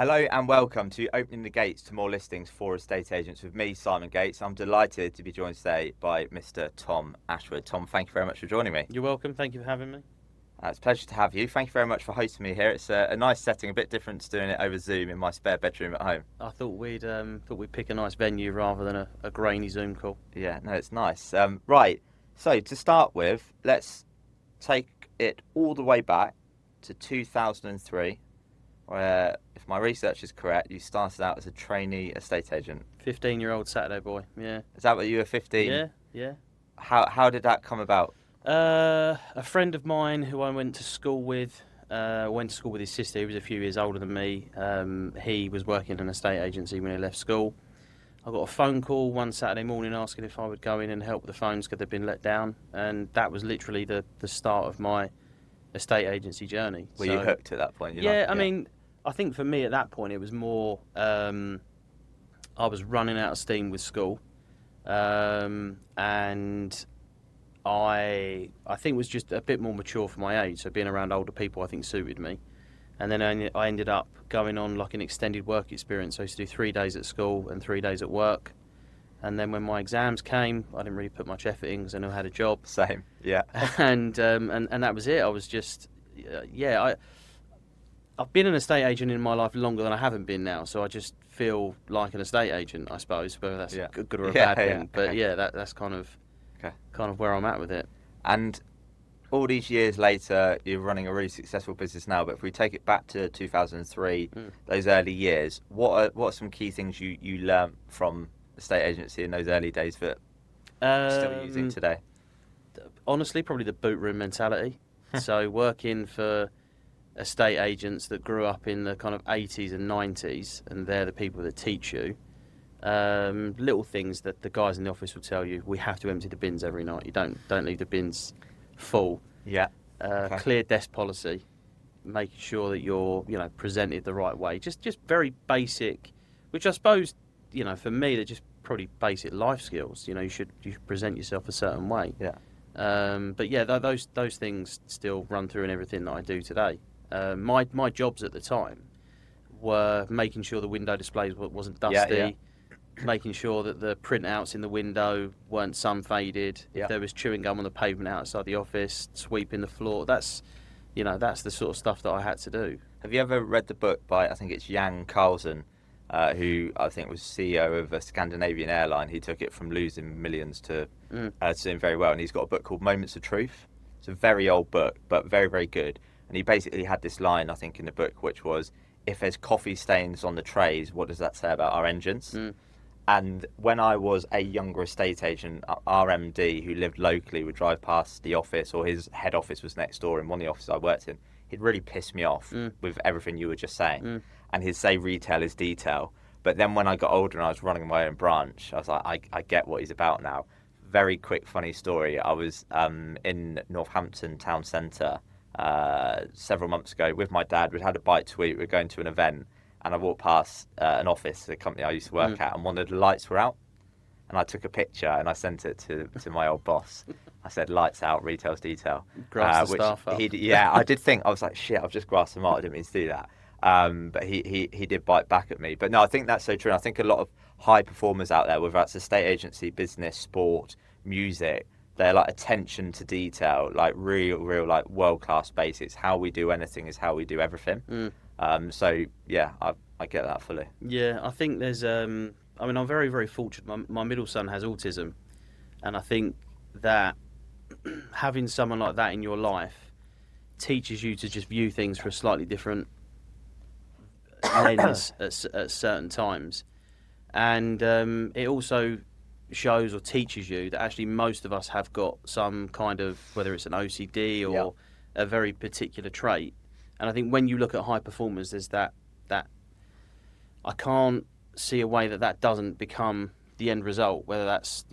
Hello and welcome to Opening the Gates to More Listings for Estate Agents with me, Simon Gates. I'm delighted to be joined today by Mr. Tom Ashwood. Tom, thank you very much for joining me. You're welcome. Thank you for having me. It's a pleasure to have you. Thank you very much for hosting me here. It's a nice setting, a bit different to doing it over Zoom in my spare bedroom at home. I thought we'd pick a nice venue rather than a grainy Zoom call. Yeah, no, it's nice. Right, so to start with, let's take it all the way back to 2003. Where, if my research is correct, you started out as a trainee estate agent. 15-year-old Saturday boy, yeah. Is that what you were 15? Yeah. How did that come about? A friend of mine who I went to school with his sister. He was a few years older than me. He was working in an estate agency when he left school. I got a phone call one Saturday morning asking if I would go in and help with the phones because they'd been let down. And that was literally the start of my estate agency journey. Were you hooked at that point? I mean, I think for me at that point it was more I was running out of steam with school, and I think was just a bit more mature for my age. So being around older people I think suited me. And then I ended up going on like an extended work experience. So I used to do 3 days at school and 3 days at work. And then when my exams came, I didn't really put much effort in because I knew I had a job. Same, yeah. and that was it. I was just, I've been an estate agent in my life longer than I haven't been now. So I just feel like an estate agent, I suppose, whether that's good or a bad thing. But okay. That's kind of where I'm at with it. And all these years later, you're running a really successful business now. But if we take it back to 2003, those early years, what are some key things you learnt from estate agency in those early days that you're still using today? Honestly, probably the boot room mentality. So working for estate agents that grew up in the kind of 80s and 90s, and they're the people that teach you. Little things that the guys in the office will tell you: we have to empty the bins every night. You don't leave the bins full. Yeah. Clear desk policy, making sure that you're presented the right way. Just very basic, which I suppose for me they're just probably basic life skills. You should present yourself a certain way. Yeah. But yeah, those things still run through in everything that I do today. My jobs at the time were making sure the window displays wasn't dusty, making sure that the printouts in the window weren't sun faded. If there was chewing gum on the pavement outside the office, sweeping the floor. That's the sort of stuff that I had to do. Have you ever read the book by, I think it's Jan Carlsen, who I think was CEO of a Scandinavian airline? He took it from losing millions to doing very well. And he's got a book called Moments of Truth. It's a very old book, but very, very good. And he basically had this line, I think, in the book, which was, if there's coffee stains on the trays, what does that say about our engines? And when I was a younger estate agent, our MD, who lived locally, would drive past the office, or his head office was next door in one of the offices I worked in. He'd really piss me off with everything you were just saying. And he'd say retail is detail. But then when I got older and I was running my own branch, I was like, I get what he's about now. Very quick, funny story. I was in Northampton town centre several months ago with my dad. We'd had a bite to eat. We were going to an event. And I walked past an office, a company I used to work at, and one of the lights were out. And I took a picture and I sent it to my old boss. I said, lights out, retail's detail. Grass the staff up. I did think, I was like, shit, I've just grassed them up. I didn't mean to do that. But he did bite back at me. But no, I think that's so true. And I think a lot of high performers out there, whether that's estate agency, business, sport, music, they're like attention to detail, like real like world-class basics. How we do anything is how we do everything. So yeah, I get that fully. Yeah, I think there's I'm very, very fortunate. My middle son has autism, and I think that having someone like that in your life teaches you to just view things for a slightly different lens at certain times, and it also shows or teaches you that actually most of us have got some kind of, whether it's an OCD or a very particular trait. And I think when you look at high performers, there's that I can't see a way that doesn't become the end result, whether that's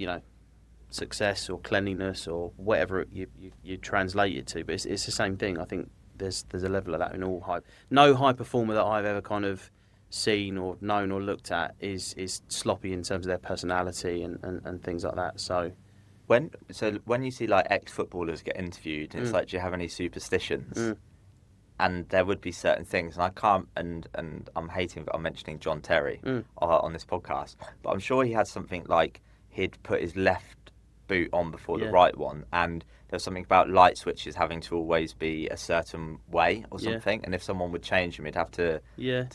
success or cleanliness or whatever you translate it to. But it's the same thing. I think there's a level of that in all no high performer that I've ever kind of seen or known or looked at is sloppy in terms of their personality and things like that. So when you see like ex-footballers get interviewed, it's like, do you have any superstitions? and there would be certain things, and I can't, and I'm hating that I'm mentioning John Terry on this podcast, but I'm sure he had something like he'd put his left boot on before the right one, and there's something about light switches having to always be a certain way or something, and if someone would change them, he'd have to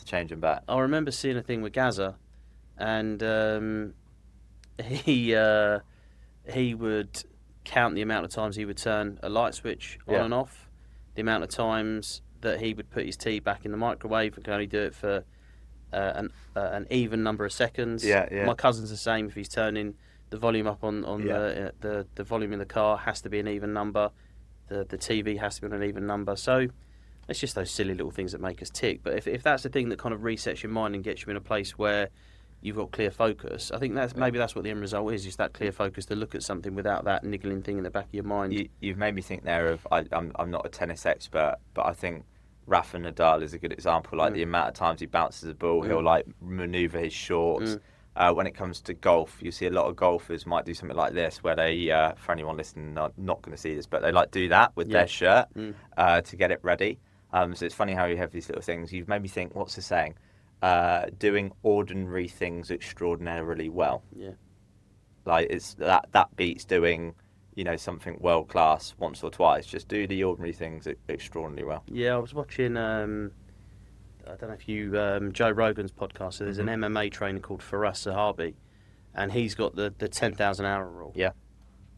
change them back. I remember seeing a thing with Gaza, and he would count the amount of times he would turn a light switch on and off, the amount of times that he would put his tea back in the microwave and could only do it for an even number of seconds. My cousin's the same. If he's turning the volume up on the volume in the car, has to be an even number. The TV has to be on an even number. So it's just those silly little things that make us tick. But if that's the thing that kind of resets your mind and gets you in a place where you've got clear focus, I think maybe that's what the end result is, just that clear focus to look at something without that niggling thing in the back of your mind. You've made me think there of, I'm not a tennis expert, but I think Rafa Nadal is a good example. Like the amount of times he bounces the ball, he'll like manoeuvre his shorts. When it comes to golf, you see a lot of golfers might do something like this, where they, for anyone listening, not going to see this, but they like do that with their shirt to get it ready. So it's funny how you have these little things. You've made me think, what's the saying? Doing ordinary things extraordinarily well. Yeah. Like it's that beats doing, something world class once or twice. Just do the ordinary things extraordinarily well. Yeah, I was watching. I don't know if you Joe Rogan's podcast. So there's an MMA trainer called Firas Zahabi, and he's got the 10,000 hour rule. Yeah.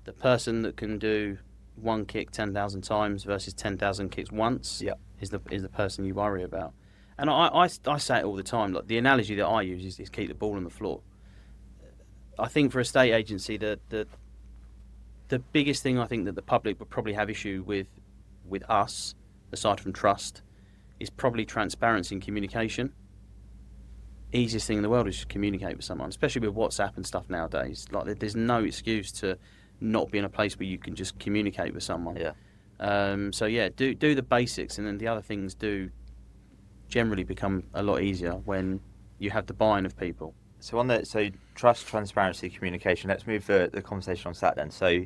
The person that can do one kick 10,000 times versus 10,000 kicks once is the person you worry about. And I say it all the time. Like the analogy that I use is keep the ball on the floor. I think for a estate agency, the biggest thing I think that the public would probably have issue with us, aside from trust, is probably transparency and communication. Easiest thing in the world is just communicate with someone, especially with WhatsApp and stuff nowadays. Like there's no excuse to not be in a place where you can just communicate with someone. Yeah. So yeah, do the basics, and then the other things do generally become a lot easier when you have the buy-in of people. So trust, transparency, communication. Let's move the conversation on that then. So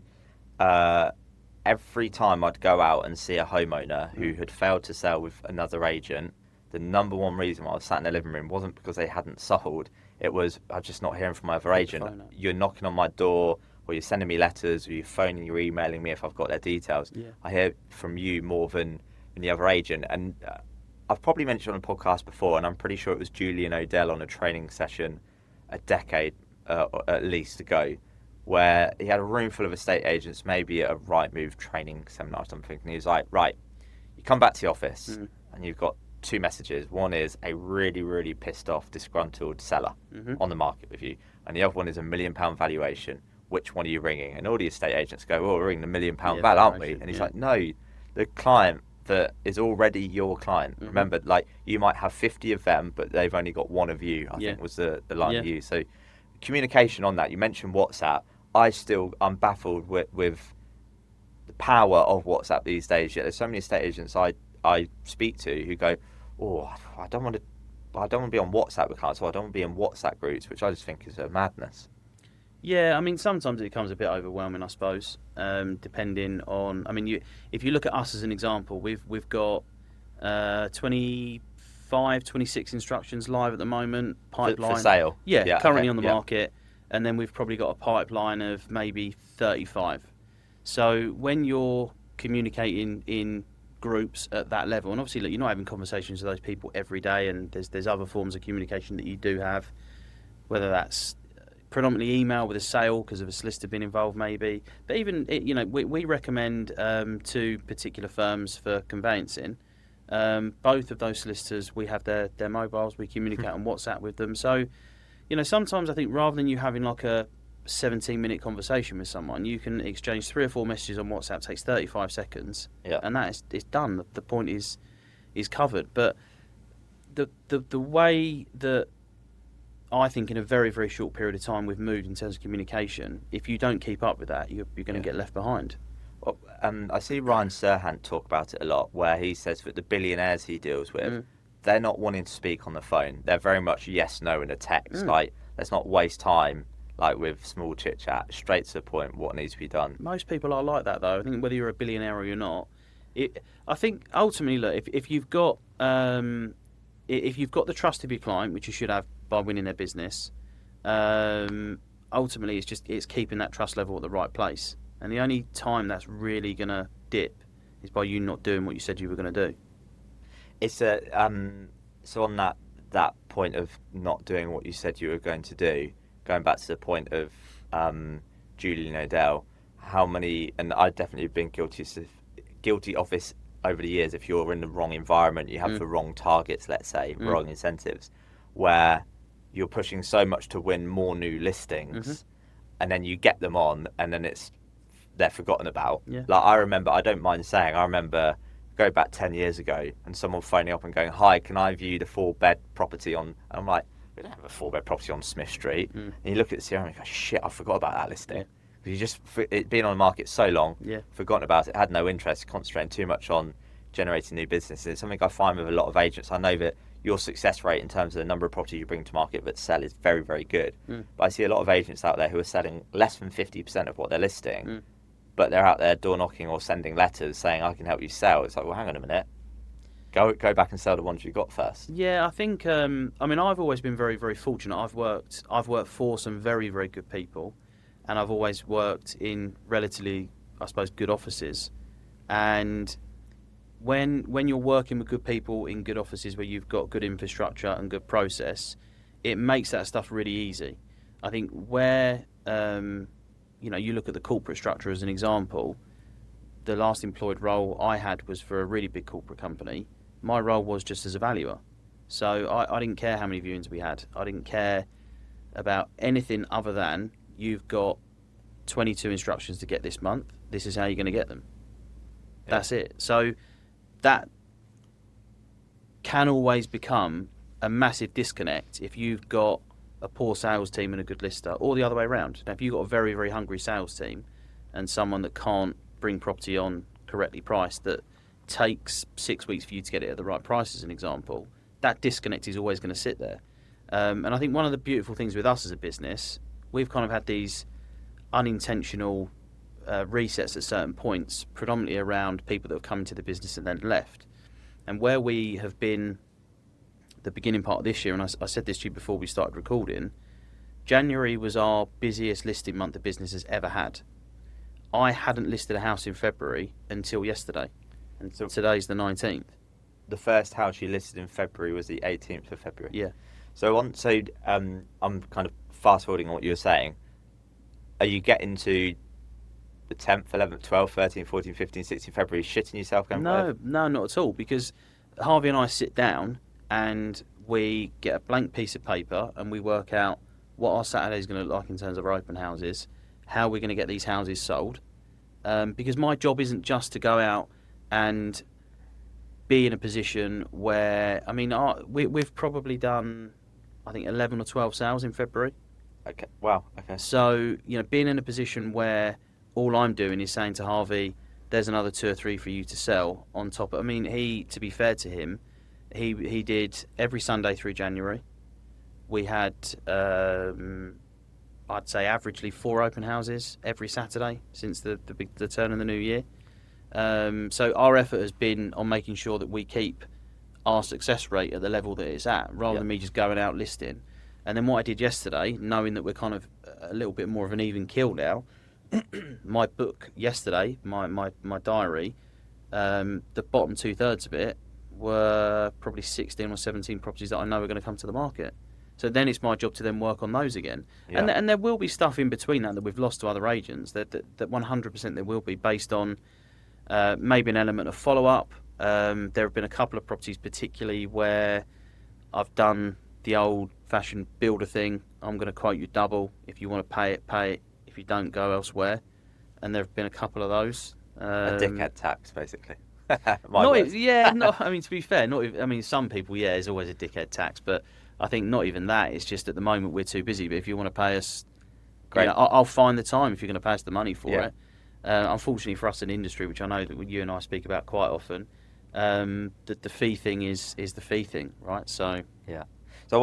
every time I'd go out and see a homeowner who had failed to sell with another agent, the number one reason why I was sat in the living room wasn't because they hadn't sold. It was, I'm just not hearing from my other agent. You're knocking on my door, or you're sending me letters, or you're phoning, you're emailing me if I've got their details. Yeah. I hear from you more than the other agent. And I've probably mentioned on the podcast before, and I'm pretty sure it was Julian O'Dell on a training session a decade at least ago, where he had a room full of estate agents, maybe at a Rightmove training seminar or something, and he was like, right, you come back to the office and you've got two messages. One is a really, really pissed off, disgruntled seller on the market with you, and the other one is a £1 million valuation. Which one are you ringing? And all the estate agents go, well, we're ringing the £1 million val, aren't we? And he's like, no, the client that is already your client. Remember, like, you might have 50 of them, but they've only got one of you, I think was the line you used. So communication on that. You mentioned WhatsApp. I'm baffled with the power of WhatsApp these days. Yet there's so many estate agents I speak to who go, oh, I don't want to be on WhatsApp with clients, or I don't want to be in WhatsApp groups, which I just think is a madness. Yeah, I mean, sometimes it becomes a bit overwhelming, I suppose, depending on... I mean, if you look at us as an example, we've got 25, 26 instructions live at the moment, pipeline. For sale? Yeah, currently on the market, and then we've probably got a pipeline of maybe 35. So when you're communicating in groups at that level, and obviously, look, you're not having conversations with those people every day, and there's other forms of communication that you do have, whether that's predominantly email with a sale because of a solicitor being involved maybe, but even we recommend to particular firms for conveyancing, both of those solicitors, we have their mobiles, we communicate on WhatsApp with them. So sometimes I think rather than you having like a 17-minute conversation with someone, you can exchange 3 or 4 messages on WhatsApp. It takes 35 seconds and that is done. The point is covered. But the way that I think in a very, very short period of time we've moved in terms of communication, if you don't keep up with that, you're going to get left behind. Well, I see Ryan Serhant talk about it a lot, where he says that the billionaires he deals with, they're not wanting to speak on the phone. They're very much yes, no in a text. Like, let's not waste time like with small chit-chat, straight to the point, what needs to be done. Most people are like that, though. I think whether you're a billionaire or you're not, I think ultimately, look, if you've got the trust of your client, which you should have by winning their business, ultimately it's keeping that trust level at the right place. And the only time that's really going to dip is by you not doing what you said you were going to do. It's so on that point of not doing what you said you were going to do, going back to the point of Julian O'Dell, how many, and I've definitely been guilty of this over the years. If you're in the wrong environment, you have the wrong targets, let's say, wrong incentives, where you're pushing so much to win more new listings, and then you get them on, and then they're forgotten about. Yeah. Like I remember go back 10 years ago and someone phoning up and going, "Hi, can I view the 4-bed property on?" And I'm like, "We don't have a 4-bed property on Smith Street." And you look at the CRM and go, "Shit, I forgot about that listing." Yeah. Because you just, it being on the market so long, Yeah. forgotten about it, had no interest, concentrating too much on generating new business. And it's something I find with a lot of agents. I know that your success rate in terms of the number of properties you bring to market that sell is very, very good. But I see a lot of agents out there who are selling less than 50% of what they're listing, but they're out there door knocking or sending letters saying, "I can help you sell." It's like, well, hang on a minute. Go back and sell the ones you got first. Yeah, I think. I've always been very, very fortunate. I've worked for some very, very good people, and I've always worked in relatively, I suppose, good offices. And when you're working with good people in good offices where you've got good infrastructure and good process, it makes that stuff really easy. I think where you look at the corporate structure as an example. The last employed role I had was for a really big corporate company. My role was just as a valuer. So I didn't care how many viewings we had. I didn't care about anything other than you've got 22 instructions to get this month. This is how you're going to get them. Yeah. That's it. So that can always become a massive disconnect if you've got a poor sales team and a good lister, or the other way around. Now, if you've got a very, very hungry sales team and someone that can't bring property on correctly priced, that takes 6 weeks for you to get it at the right price, as an example, that disconnect is always going to sit there. And I think one of the beautiful things with us as a business, we've kind of had these unintentional resets at certain points, predominantly around people that have come into the business and then left. And where we have been the beginning part of this year, and I said this to you before we started recording, January was our busiest listing month the business has ever had. I hadn't listed a house in February until yesterday, and today's the 19th. The first house you listed in February was the 18th of February. Yeah. So I'm kind of fast forwarding on what you were saying. Are you getting to the 10th, 11th, 12th, 13th, 14th, 15th, 16th February shitting yourself going? No, not at all, because Harvey and I sit down and we get a blank piece of paper and we work out what our Saturday is going to look like in terms of our open houses, how we're going to get these houses sold. Because my job isn't just to go out and be in a position where, we've probably done, I think, 11 or 12 sales in February. Okay. Wow. Okay. So, being in a position where all I'm doing is saying to Harvey, there's another 2 or 3 for you to sell on top. To be fair to him, he did every Sunday through January. We had, I'd say, averagely 4 open houses every Saturday since the turn of the new year. So our effort has been on making sure that we keep our success rate at the level that it's at, rather than me just going out listing. And then what I did yesterday, knowing that we're kind of a little bit more of an even keel now, my book yesterday, my diary, the bottom 2/3 of it were probably 16 or 17 properties that I know are going to come to the market. So then it's my job to then work on those again. Yeah. And there will be stuff in between that we've lost to other agents, that 100% there will be, based on maybe an element of follow-up. There have been a couple of properties particularly where I've done the old-fashioned builder thing. I'm going to quote you double. If you want to pay it, pay it. If you don't, go elsewhere. And there have been a couple of those. A dickhead tax, basically. To be fair, some people, there's always a dickhead tax, but I think not even that. It's just at the moment we're too busy. But if you want to pay us, great. I'll find the time if you're going to pay us the money for it. Unfortunately for us in the industry, which I know that you and I speak about quite often, the fee thing is the fee thing, right? So yeah. So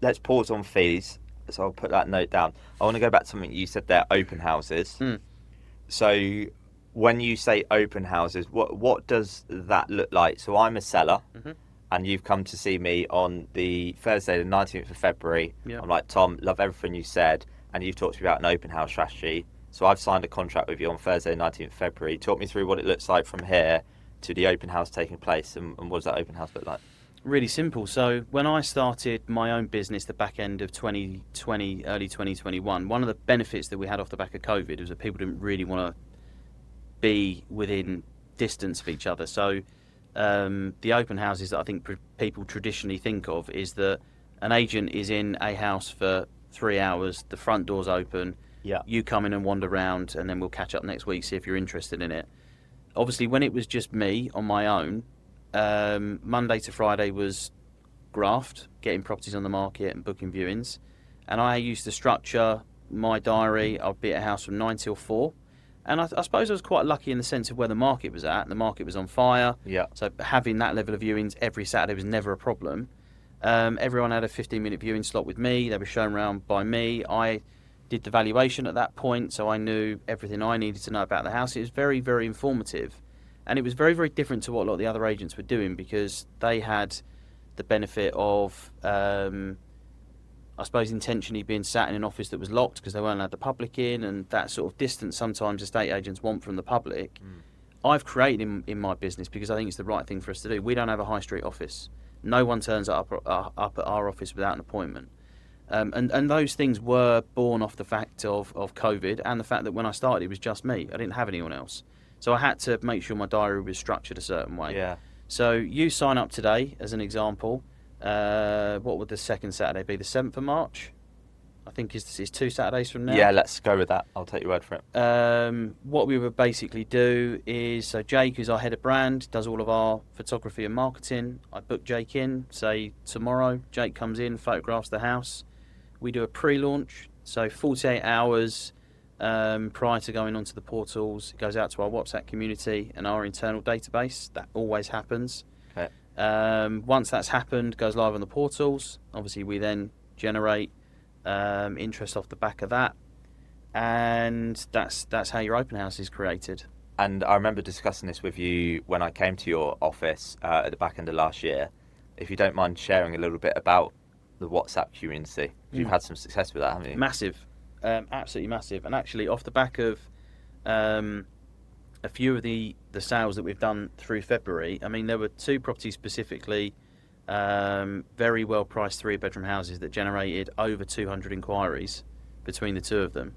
let's pause on fees. So I'll put that note down. I want to go back to something you said there, open houses. So when you say open houses, what does that look like? So I'm a seller, and you've come to see me on the Thursday, the 19th of February. Yeah. I'm like, Tom, love everything you said, and you've talked to me about an open house strategy. So I've signed a contract with you on Thursday, 19th of February. Talk me through what it looks like from here to the open house taking place, and what does that open house look like? Really simple. So when I started my own business, the back end of 2020, early 2021, one of the benefits that we had off the back of COVID was that people didn't really want to be within distance of each other. So the open houses that I think people traditionally think of is that an agent is in a house for 3 hours, the front door's open, you come in and wander around, and then we'll catch up next week, see if you're interested in it. Obviously, when it was just me on my own, Monday to Friday was graft, getting properties on the market and booking viewings. And I used to structure my diary. I'd be at a house from 9 till 4. And I suppose I was quite lucky in the sense of where the market was at. The market was on fire. Yeah. So having that level of viewings every Saturday was never a problem. Everyone had a 15-minute viewing slot with me. They were shown around by me. I did the valuation at that point, so I knew everything I needed to know about the house. It was very, very informative. And it was very, very different to what a lot of the other agents were doing, because they had the benefit of, I suppose, intentionally being sat in an office that was locked because they weren't allowed the public in, and that sort of distance sometimes estate agents want from the public. I've created in my business because I think it's the right thing for us to do. We don't have a high street office. No one turns up at our office without an appointment. And those things were born off the fact of COVID, and the fact that when I started it was just me. I didn't have anyone else. So I had to make sure my diary was structured a certain way. Yeah. So you sign up today, as an example. What would the second Saturday be? The 7th of March? I think is 2 Saturdays from now. Yeah, let's go with that. I'll take your word for it. What we would basically do is, so Jake, who's our head of brand, does all of our photography and marketing. I book Jake in, say tomorrow. Jake comes in, photographs the house. We do a pre-launch, so 48 hours prior to going onto the portals. It goes out to our WhatsApp community and our internal database. That always happens. Okay. Once that's happened, goes live on the portals. Obviously, we then generate interest off the back of that, and that's how your open house is created. And I remember discussing this with you when I came to your office at the back end of last year. If you don't mind sharing a little bit about the WhatsApp community, you've had some success with that, haven't you? Massive, absolutely massive. And actually, off the back of a few of the sales that we've done through February, I mean, there were 2 properties specifically, very well priced 3-bedroom houses that generated over 200 inquiries between the 2 of them,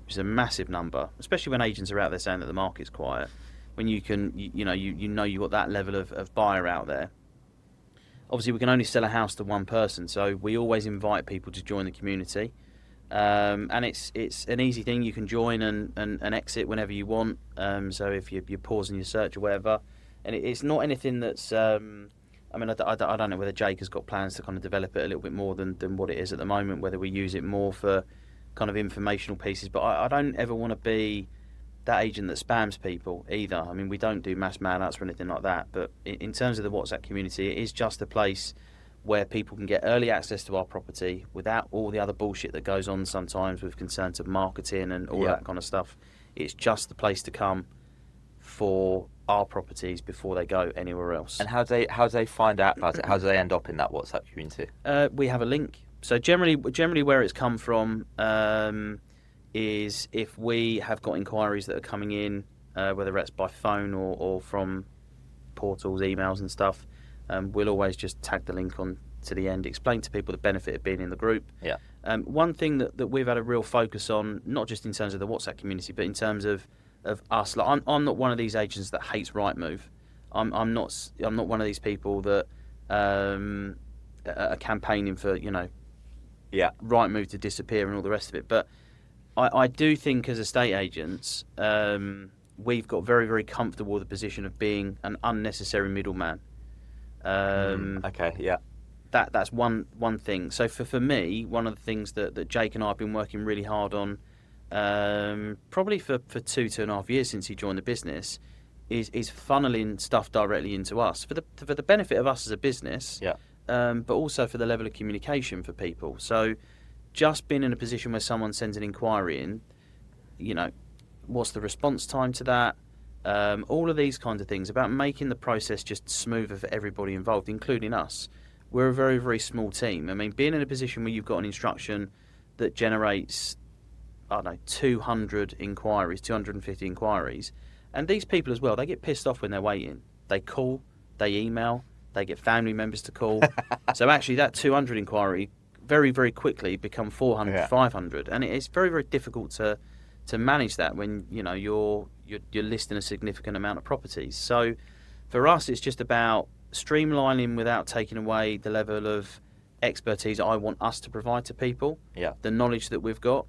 which is a massive number, especially when agents are out there saying that the market's quiet. When you can, you know you've got that level of buyer out there. Obviously, we can only sell a house to one person, so we always invite people to join the community. And it's an easy thing. You can join and exit whenever you want. So if you're pausing your search or whatever, and it's not anything that's. I mean, I don't know whether Jake has got plans to kind of develop it a little bit more than what it is at the moment. Whether we use it more for kind of informational pieces, but I don't ever want to be that agent that spams people either. I mean, we don't do mass mail outs or anything like that. But in terms of the WhatsApp community, it is just a place where people can get early access to our property without all the other bullshit that goes on sometimes with concerns of marketing and all that kind of stuff. It's just the place to come for our properties before they go anywhere else. And how do they find out about it? How do they end up in that WhatsApp community? We have a link. So generally where it's come from is if we have got inquiries that are coming in, whether that's by phone or from portals, emails and stuff, we'll always just tag the link on to the end, explain to people the benefit of being in the group. Yeah. One thing that we've had a real focus on, not just in terms of the WhatsApp community, but in terms of us. Like I'm not one of these agents that hates Rightmove. I'm not one of these people that are campaigning for Rightmove to disappear and all the rest of it. But I do think as estate agents, we've got very, very comfortable with the position of being an unnecessary middleman. Okay, yeah. That's one thing. So for me, one of the things that Jake and I have been working really hard on, probably for 2.5 years since he joined the business, is funneling stuff directly into us for the benefit of us as a business. Yeah. But also for the level of communication for people. So just being in a position where someone sends an inquiry in, what's the response time to that? all of these kinds of things, about making the process just smoother for everybody involved, including us. We're a very, very small team. I mean, being in a position where you've got an instruction that generates, I don't know, 200 inquiries, 250 inquiries, and these people as well, they get pissed off when they're waiting. They call, they email, they get family members to call. So actually that 200 inquiry very, very quickly become 400, 500. And it's very, very difficult to manage that when, you know, you're listing a significant amount of properties. So for us, it's just about streamlining without taking away the level of expertise I want us to provide to people, the knowledge that we've got.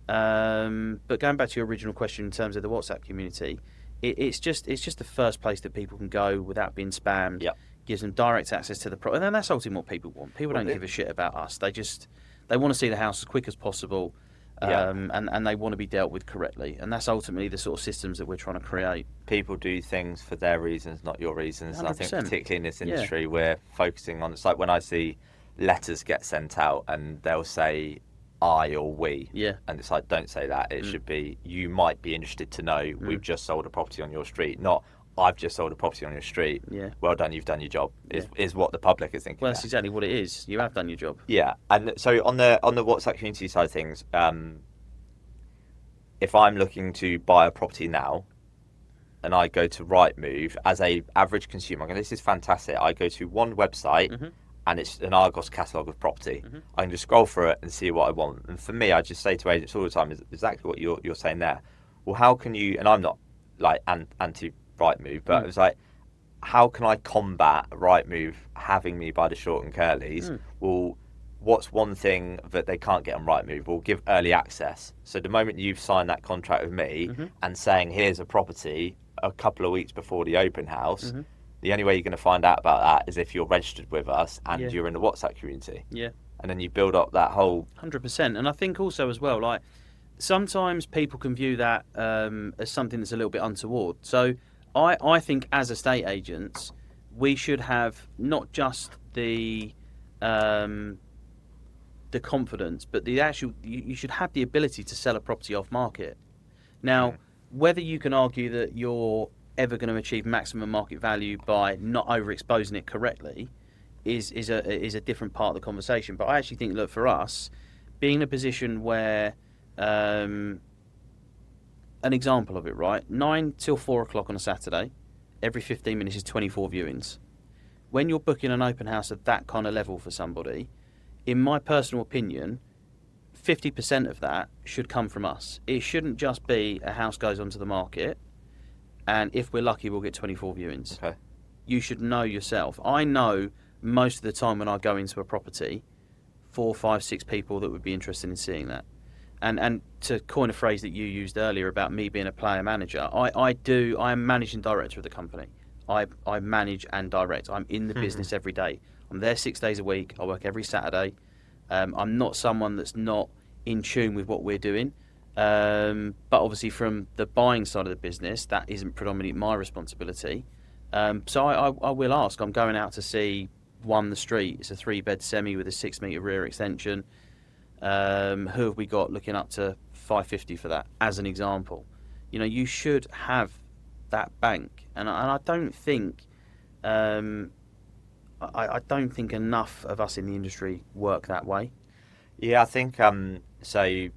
But going back to your original question in terms of the WhatsApp community, it's just the first place that people can go without being spammed. Gives them direct access to the product, and then that's ultimately what people want. People don't give a shit about us. They want to see the house as quick as possible, and they want to be dealt with correctly. And that's ultimately the sort of systems that we're trying to create. People do things for their reasons, not your reasons. 100%. And I think particularly in this industry, we're focusing on. It's like when I see letters get sent out and they'll say I or we, and it's like, don't say that. It should be, you might be interested to know we've just sold a property on your street, not I've just sold a property on your street. Well done, you've done your job. Is what the public is thinking. Well, that's exactly what it is. You have done your job. Yeah, and so on the WhatsApp community side of things, if I'm looking to buy a property now, and I go to Rightmove as a average consumer, this is fantastic. I go to one website, and it's an Argos catalogue of property. I can just scroll through it and see what I want. And for me, I just say to agents all the time, is exactly what you're saying there. Well, how can you? And I'm not like anti Rightmove, but it was like, how can I combat Rightmove having me by the short and curlies? Well, what's one thing that they can't get on Rightmove? We'll give early access. So the moment you've signed that contract with me and saying here's a property a couple of weeks before the open house, the only way you're going to find out about that is if you're registered with us and you're in the WhatsApp community. And then you build up that whole 100%. And I think also as well, like sometimes people can view that as something that's a little bit untoward. So I think as estate agents, we should have not just the confidence, but the actual, you should have the ability to sell a property off market. Now, whether you can argue that you're ever going to achieve maximum market value by not overexposing it correctly is a different part of the conversation. But I actually think, look, for us, being in a position where an example of it, right? 9 till 4 o'clock on a Saturday, every 15 minutes is 24 viewings. When you're booking an open house at that kind of level for somebody, in my personal opinion, 50% of that should come from us. It shouldn't just be a house goes onto the market, and if we're lucky, we'll get 24 viewings. Okay. You should know yourself. I know most of the time when I go into a property, 4, 5, 6 people that would be interested in seeing that. And to coin a phrase that you used earlier about me being a player manager, I am managing director of the company. I manage and direct. I'm in the business every day. I'm there 6 days a week. I work every Saturday. I'm not someone that's not in tune with what we're doing. But obviously from the buying side of the business, that isn't predominantly my responsibility. So I will ask. I'm going out to see the street. It's a 3-bed semi with a 6-metre rear extension. Who have we got looking up to 550 for that, as an example? You know, you should have that bank, and I don't think I don't think enough of us in the industry work that way. Yeah, I think so.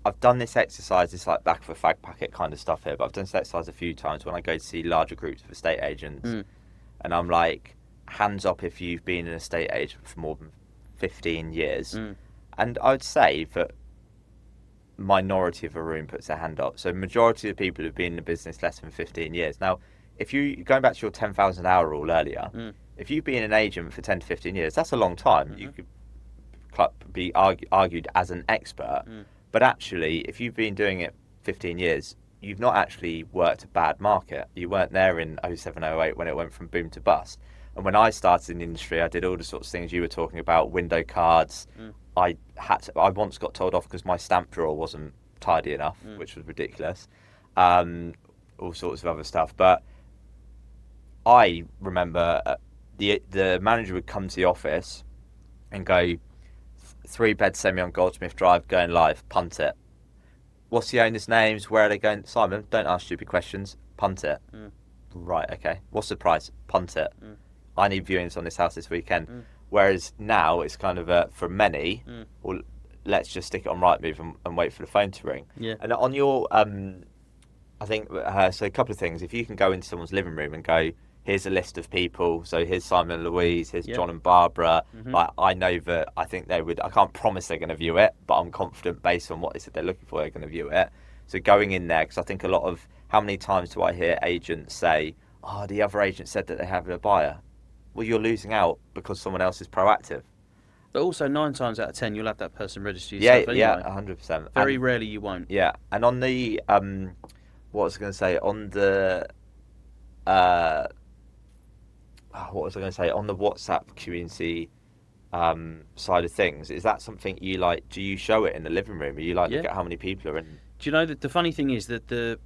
I've done this exercise, it's like back of a fag packet kind of stuff here, but I've done this exercise a few times when I go to see larger groups of estate agents, and I'm like, hands up if you've been an estate agent for more than 15 years. And I would say that minority of a room puts their hand up. So majority of people who've been in the business less than 15 years. Now, if you, going back to your 10,000 hour rule earlier, if you've been an agent for 10 to 15 years, that's a long time. You could be argued as an expert. But actually, if you've been doing it 15 years, you've not actually worked a bad market. You weren't there in 07, 08 when it went from boom to bust. And when I started in the industry, I did all the sorts of things you were talking about, window cards. I once got told off because my stamp drawer wasn't tidy enough, which was ridiculous. All sorts of other stuff. But I remember the manager would come to the office and go, 3-bed semi on Goldsmith Drive, going live, punt it. What's the owner's names? Where are they going? Simon, don't ask stupid questions. Punt it. Mm. Right, okay. What's the price? Punt it. Mm. I need viewings on this house this weekend. Mm. Whereas now it's kind of for many, well, let's just stick it on Rightmove and wait for the phone to ring. Yeah. And on your, I think, so a couple of things. If you can go into someone's living room and go, here's a list of people. So here's Simon and Louise, here's John and Barbara. Like, I know that I think they would, I can't promise they're going to view it, but I'm confident based on what they said they're looking for, they're going to view it. So going in there, because I think a lot of, how many times do I hear agents say, oh, the other agent said that they have a buyer? Well, you're losing out because someone else is proactive. But also 9 times out of 10, you'll have that person register yourself anyway. Yeah, 100%. Very rarely you won't. Yeah, and on the, what was I going to say, on the, what was I going to say, on the WhatsApp community side of things, is that something you like, do you show it in the living room? Are you like, look at how many people are in? Do you know that the funny thing is that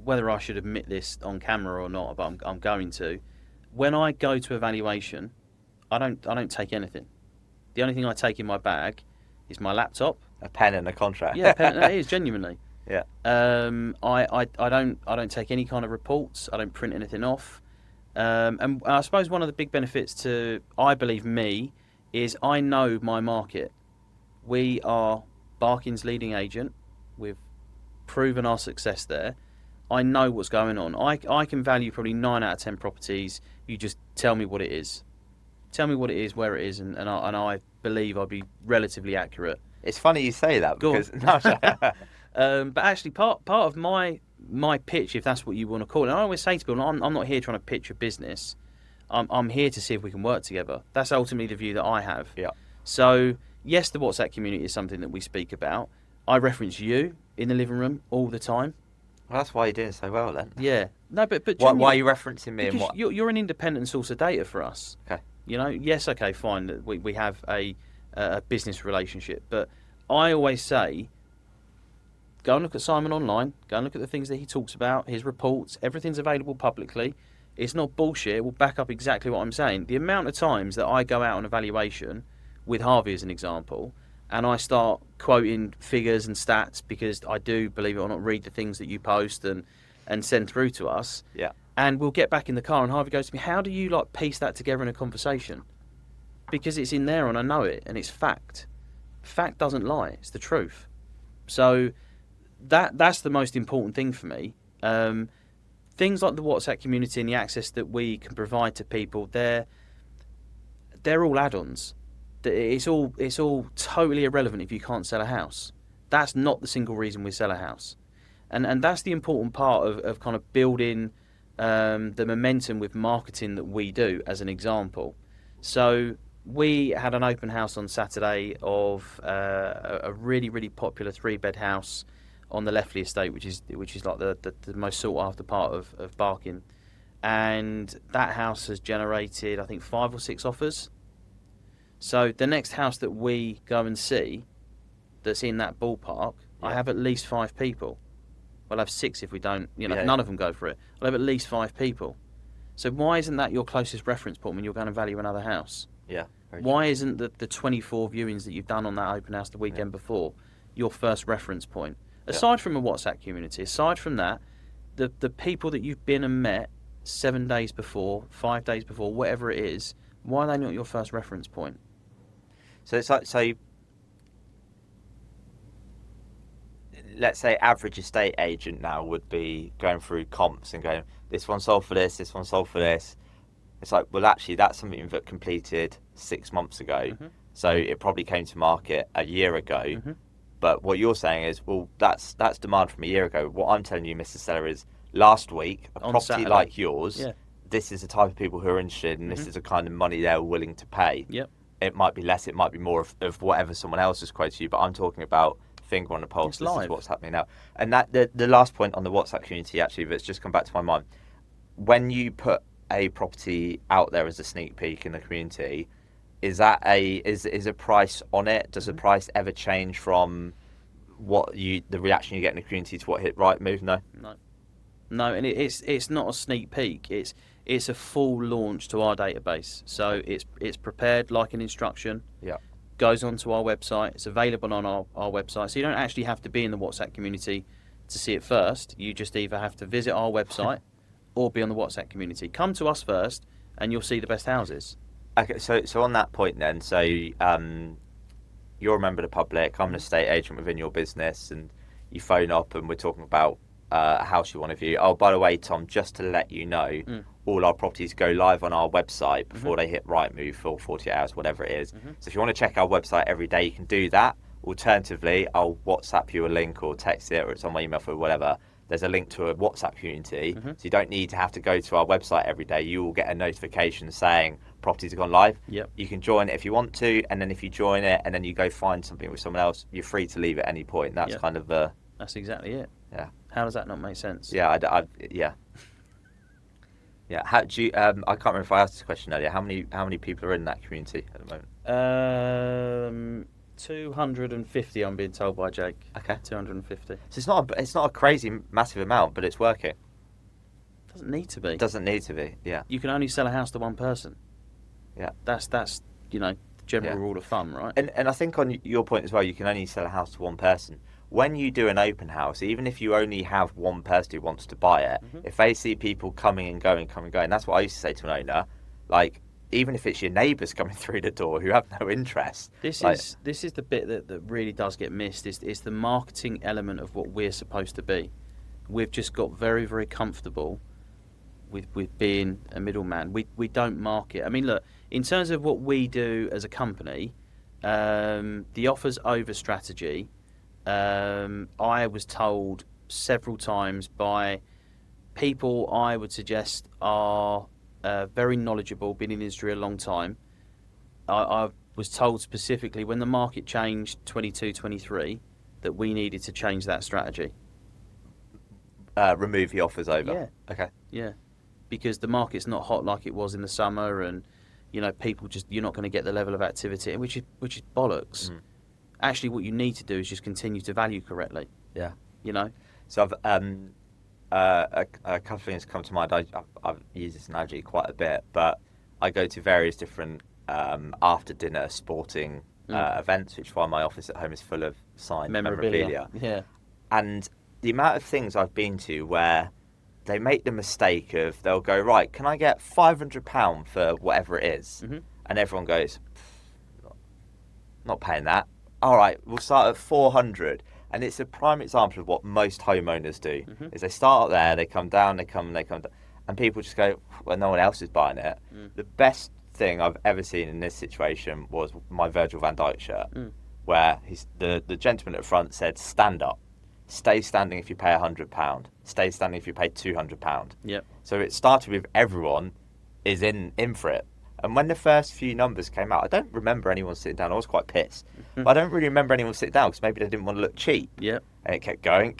whether I should admit this on camera or not, but I'm going to, when I go to evaluation, I don't take anything. The only thing I take in my bag is my laptop, a pen and a contract. Yeah, a pen, it is genuinely. Yeah. I don't take any kind of reports. I don't print anything off. And I suppose one of the big benefits to, I believe, me, is I know my market. We are Barking's leading agent. We've proven our success there. I know what's going on. I can value probably 9 out of 10 properties. You just tell me what it is. Tell me what it is, where it is, and I believe I'll be relatively accurate. It's funny you say that because but actually part of my pitch, if that's what you want to call it, and I always say to people, I'm not here trying to pitch a business. I'm here to see if we can work together. That's ultimately the view that I have. Yeah. So yes, the WhatsApp community is something that we speak about. I reference you in the living room all the time. Well, that's why you're doing so well then. Yeah. No, but why are you referencing me? Because and what? You're an independent source of data for us. Okay. You know, yes, okay, fine. We have a business relationship, but I always say, go and look at Simon online. Go and look at the things that he talks about, his reports. Everything's available publicly. It's not bullshit. It will back up exactly what I'm saying. The amount of times that I go out on evaluation, with Harvey as an example, and I start quoting figures and stats because I do, believe it or not, read the things that you post and send through to us. Yeah. And we'll get back in the car and Harvey goes to me, how do you like piece that together in a conversation? Because it's in there and I know it and it's fact. Fact doesn't lie. It's the truth. So that's the most important thing for me. Things like the WhatsApp community and the access that we can provide to people, they're all add-ons. It's all totally irrelevant if you can't sell a house. That's not the single reason we sell a house. And that's the important part of kind of building the momentum with marketing that we do, as an example. So we had an open house on Saturday of a really, really popular 3-bed house on the Leftley estate, which is like the most sought after part of Barking. And that house has generated, I think, 5 or 6 offers. So the next house that we go and see that's in that ballpark, I have at least 5 people. I'll have 6 if we don't, none of them go for it. I'll have at least 5 people. So why isn't that your closest reference point when you're going to value another house? Yeah. Why isn't the 24 viewings that you've done on that open house the weekend before your first reference point? Aside from a WhatsApp community, aside from that, the people that you've been and met 7 days before, 5 days before, whatever it is, why are they not your first reference point? So it's like, let's say average estate agent now would be going through comps and going, this one sold for this one sold for this. It's like, well, actually, that's something that completed 6 months ago. Mm-hmm. So it probably came to market a year ago. Mm-hmm. But what you're saying is, well, that's demand from a year ago. What I'm telling you, Mr. Seller, is last week, a property Saturday, like yours, this is the type of people who are interested, and this is the kind of money they're willing to pay. Yep. It might be less, it might be more of whatever someone else has quoted you, but I'm talking about finger on the pulse. This is what's happening now. And that the last point on the WhatsApp community, actually, that's just come back to my mind. When you put a property out there as a sneak peek in the community, is that is a price on it? Does the price ever change from the reaction you get in the community to what hit Rightmove? No, and it's not a sneak peek. It's a full launch to our database. So it's prepared like an instruction. Yeah. goes onto our website. It's available on our website. So you don't actually have to be in the WhatsApp community to see it first. You just either have to visit our website or be on the WhatsApp community. Come to us first and you'll see the best houses. Okay, so on that point then, so you're a member of the public, I'm an estate agent within your business, and you phone up and we're talking about a house you want to view. Oh, by the way, Tom, just to let you know, all our properties go live on our website before they hit Rightmove for 48 hours, whatever it is. So if you want to check our website every day, you can do that. Alternatively, I'll WhatsApp you a link or text it, or it's on my email for whatever. There's a link to a WhatsApp community, so you don't need to have to go to our website every day. You will get a notification saying properties have gone live. Yep. You can join it if you want to, and then if you join it and then you go find something with someone else, you're free to leave at any point. That's kind of the... That's exactly it. Yeah. How does that not make sense? Yeah, yeah. Yeah. How do you? I can't remember if I asked this question earlier. How many people are in that community at the moment? 250. I'm being told by Jake. Okay. 250. So it's not a crazy massive amount, but it's working. Doesn't need to be. It doesn't need to be. Yeah. You can only sell a house to one person. Yeah. That's the general rule of thumb, right? And I think on your point as well, you can only sell a house to one person. When you do an open house, even if you only have one person who wants to buy it, if they see people coming and going, that's what I used to say to an owner, like, even if it's your neighbours coming through the door who have no interest. This is the bit that really does get missed. It's the marketing element of what we're supposed to be. We've just got very, very comfortable with being a middleman. We don't market. I mean, look, in terms of what we do as a company, the offers over strategy, I was told several times by people I would suggest are very knowledgeable, been in the industry a long time. I was told specifically when the market changed 22-23 that we needed to change that strategy. Remove the offers over. Yeah. Okay. Yeah, because the market's not hot like it was in the summer, and people you're not going to get the level of activity, which is bollocks. Actually, what you need to do is just continue to value correctly. Yeah. So I've a couple of things come to mind. I've used this analogy quite a bit, but I go to various different after dinner sporting events, which is why my office at home is full of signed memorabilia. Yeah. And the amount of things I've been to where they make the mistake of, they'll go, right, can I get £500 for whatever it is? And everyone goes, not paying that. All right, we'll start at 400. And it's a prime example of what most homeowners do, is they start up there, they come down, they come down. And people just go, well, no one else is buying it. The best thing I've ever seen in this situation was my Virgil van Dijk shirt, where the gentleman at the front said, stand up. Stay standing if you pay £100. Stay standing if you pay £200. Yep. So it started with everyone is in for it. And when the first few numbers came out, I don't remember anyone sitting down. I was quite pissed. But I don't really remember anyone sitting down because maybe they didn't want to look cheap. Yep. And it kept going.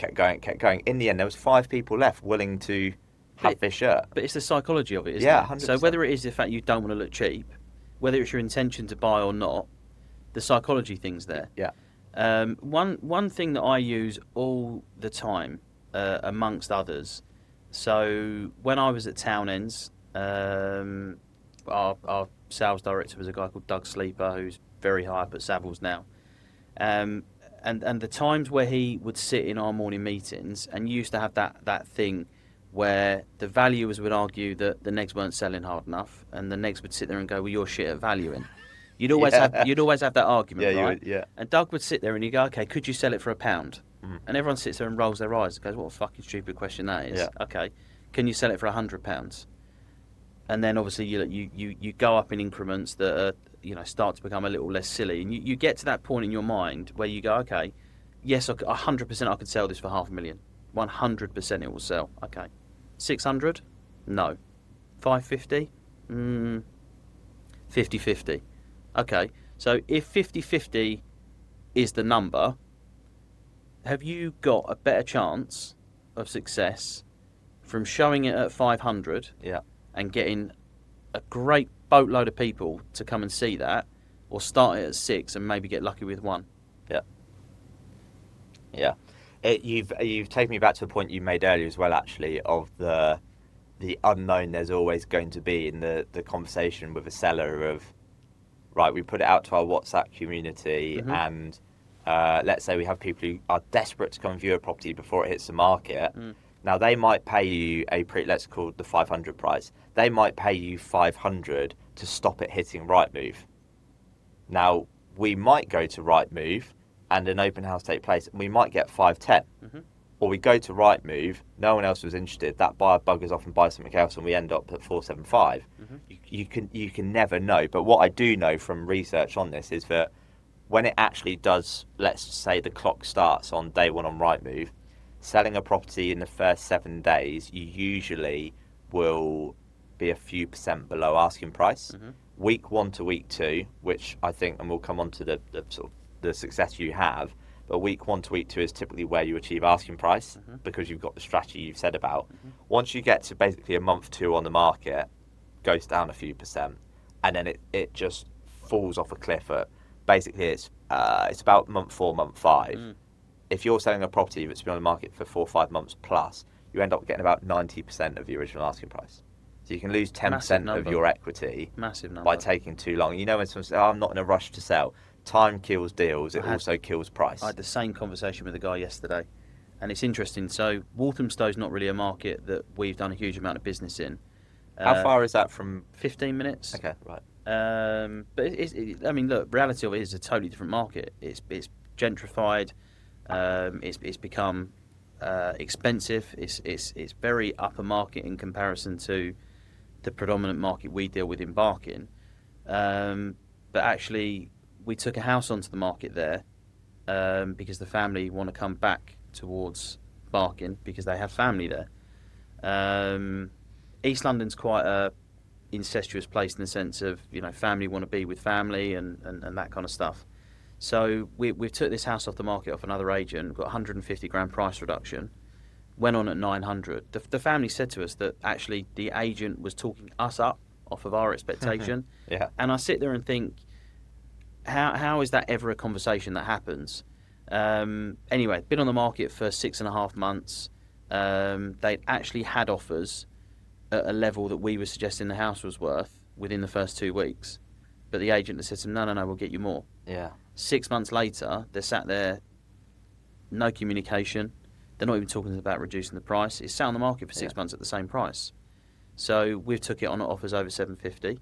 In the end, there was 5 people left willing to have this shirt. But it's the psychology of it, isn't Yeah, it? 100%. So whether it is the fact you don't want to look cheap, whether it's your intention to buy or not, the psychology thing's there. Yeah. One thing that I use all the time, amongst others, so when I was at Townends, our sales director was a guy called Doug Sleeper, who's very high up at Savills now. And the times where he would sit in our morning meetings, and you used to have that thing where the valuers would argue that the negs weren't selling hard enough, and the negs would sit there and go, well, you're shit at valuing. You'd always have that argument, right? Yeah. And Doug would sit there and he'd go, okay, could you sell it for £1? And everyone sits there and rolls their eyes and goes, what a fucking stupid question that is. Yeah. Okay, can you sell it for £100? And then obviously you go up in increments that are, start to become a little less silly, and you get to that point in your mind where you go, okay, yes, 100% I could sell this for £500,000. 100% it will sell. Okay, 600? No. 550? 50-50. Okay, so if 50-50 is the number, have you got a better chance of success from showing it at 500 and getting a great boatload of people to come and see that, or start it at 6 and maybe get lucky with 1? Yeah. You've taken me back to a point you made earlier as well, actually, of the unknown there's always going to be in the conversation with a seller of, right, we put it out to our WhatsApp community, and let's say we have people who are desperate to come and view a property before it hits the market. Now they might pay you let's call it the 500 price. They might pay you 500 to stop it hitting Rightmove. Now we might go to Rightmove and an open house take place, and we might get 510. Or we go to Rightmove, no one else was interested, that buyer buggers off and buys something else, and we end up at 475. You can never know. But what I do know from research on this is that when it actually does, let's say the clock starts on day one on Rightmove, selling a property in the first 7 days, you usually will be a few percent below asking price. Week 1 to week 2, which I think, and we'll come on to the sort of the success you have, but week 1 to week 2 is typically where you achieve asking price because you've got the strategy you've said about. Once you get to basically a month 2 on the market, goes down a few percent, and then it just falls off a cliff at basically it's about month 4, month 5. If you're selling a property that's been on the market for 4 or 5 months plus, you end up getting about 90% of the original asking price. So you can lose 10% of your equity by taking too long. You know, when someone says, "Oh, I'm not in a rush to sell," time kills deals. It also kills price. I had the same conversation with a guy yesterday, and it's interesting. So Walthamstow's not really a market that we've done a huge amount of business in. How far is that from? 15 minutes. Okay, right. But I mean, look, reality of it is a totally different market. It's gentrified. It's become expensive. It's very upper market in comparison to the predominant market we deal with in Barking. But actually, we took a house onto the market there because the family want to come back towards Barking because they have family there. East London's quite a incestuous place in the sense of, you know, family want to be with family and that kind of stuff. So we've took this house off the market off another agent, got 150 grand price reduction, went on at 900. The family said to us that actually the agent was talking us up off of our expectation. Yeah. And I sit there and think, how is that ever a conversation that happens? Anyway, been on the market for 6.5 months. They'd actually had offers at a level that we were suggesting the house was worth within the first 2 weeks. But the agent had said to them, no, we'll get you more. Yeah. 6 months later, they're sat there, no communication. They're not even talking about reducing the price. It's sat on the market for 6 months at the same price. So we've took it on at offers over 750.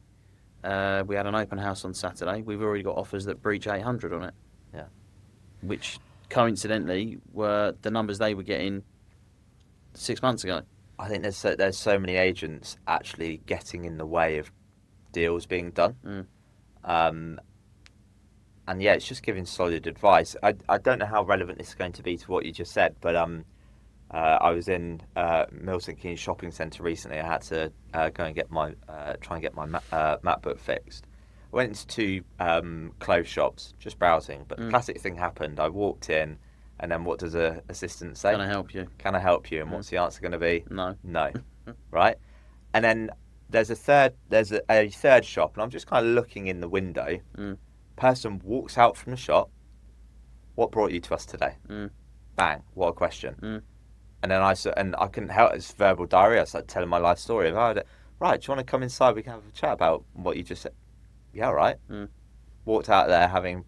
We had an open house on Saturday. We've already got offers that breach 800 on it. Yeah. Which coincidentally were the numbers they were getting 6 months ago. I think there's so many agents actually getting in the way of deals being done. And yeah, it's just giving solid advice. I don't know how relevant this is going to be to what you just said, but I was in Milton Keynes shopping centre recently. I had to go and try and get my MacBook fixed. I went into 2 clothes shops, just browsing. But the classic thing happened. I walked in, and then what does an assistant say? Can I help you? Can I help you? And what's the answer going to be? No. No. Right? And then there's a third shop, and I'm just kind of looking in the window. Person walks out from the shop. What brought you to us today? Bang! What a question. And then I couldn't help. It's verbal diarrhea. I started telling my life story. Right? Do you want to come inside? We can have a chat about what you just said. Yeah, all right. Walked out there having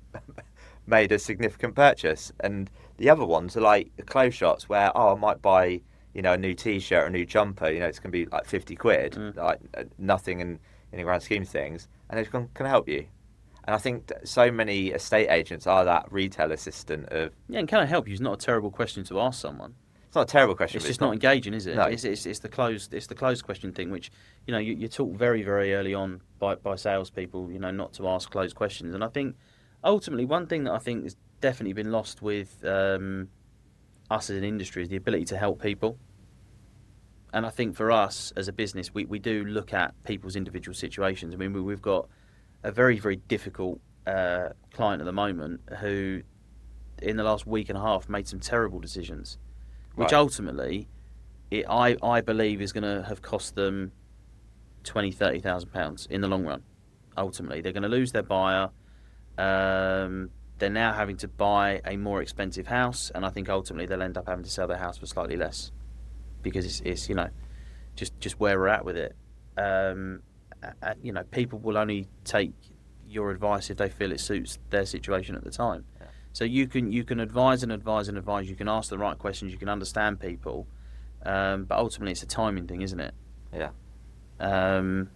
made a significant purchase. And the other ones are like the clothes shops where I might buy, you know, a new T-shirt or a new jumper. You know, it's going to be like 50 quid, like nothing in the grand scheme of things. And they've gone, can I help you? And I think so many estate agents are that retail assistant of... Yeah, and can I help you is not a terrible question to ask someone. It's not a terrible question. It's just not engaging, is it? No. It's the closed question thing, which, you know, you taught very, very early on by salespeople, you know, not to ask closed questions. And I think ultimately one thing that I think has definitely been lost with us as an industry is the ability to help people. And I think for us as a business, we do look at people's individual situations. I mean, we've got a very, very difficult client at the moment who, in the last week and a half, made some terrible decisions, which ultimately, I believe, is going to have cost them £20,000-30,000 in the long run. Ultimately, they're going to lose their buyer. They're now having to buy a more expensive house, and I think ultimately they'll end up having to sell their house for slightly less because it's you know, just where we're at with it. You know, people will only take your advice if they feel it suits their situation at the time. Yeah. So you can advise and advise and advise. You can ask the right questions. You can understand people, but ultimately it's a timing thing, isn't it? Yeah. And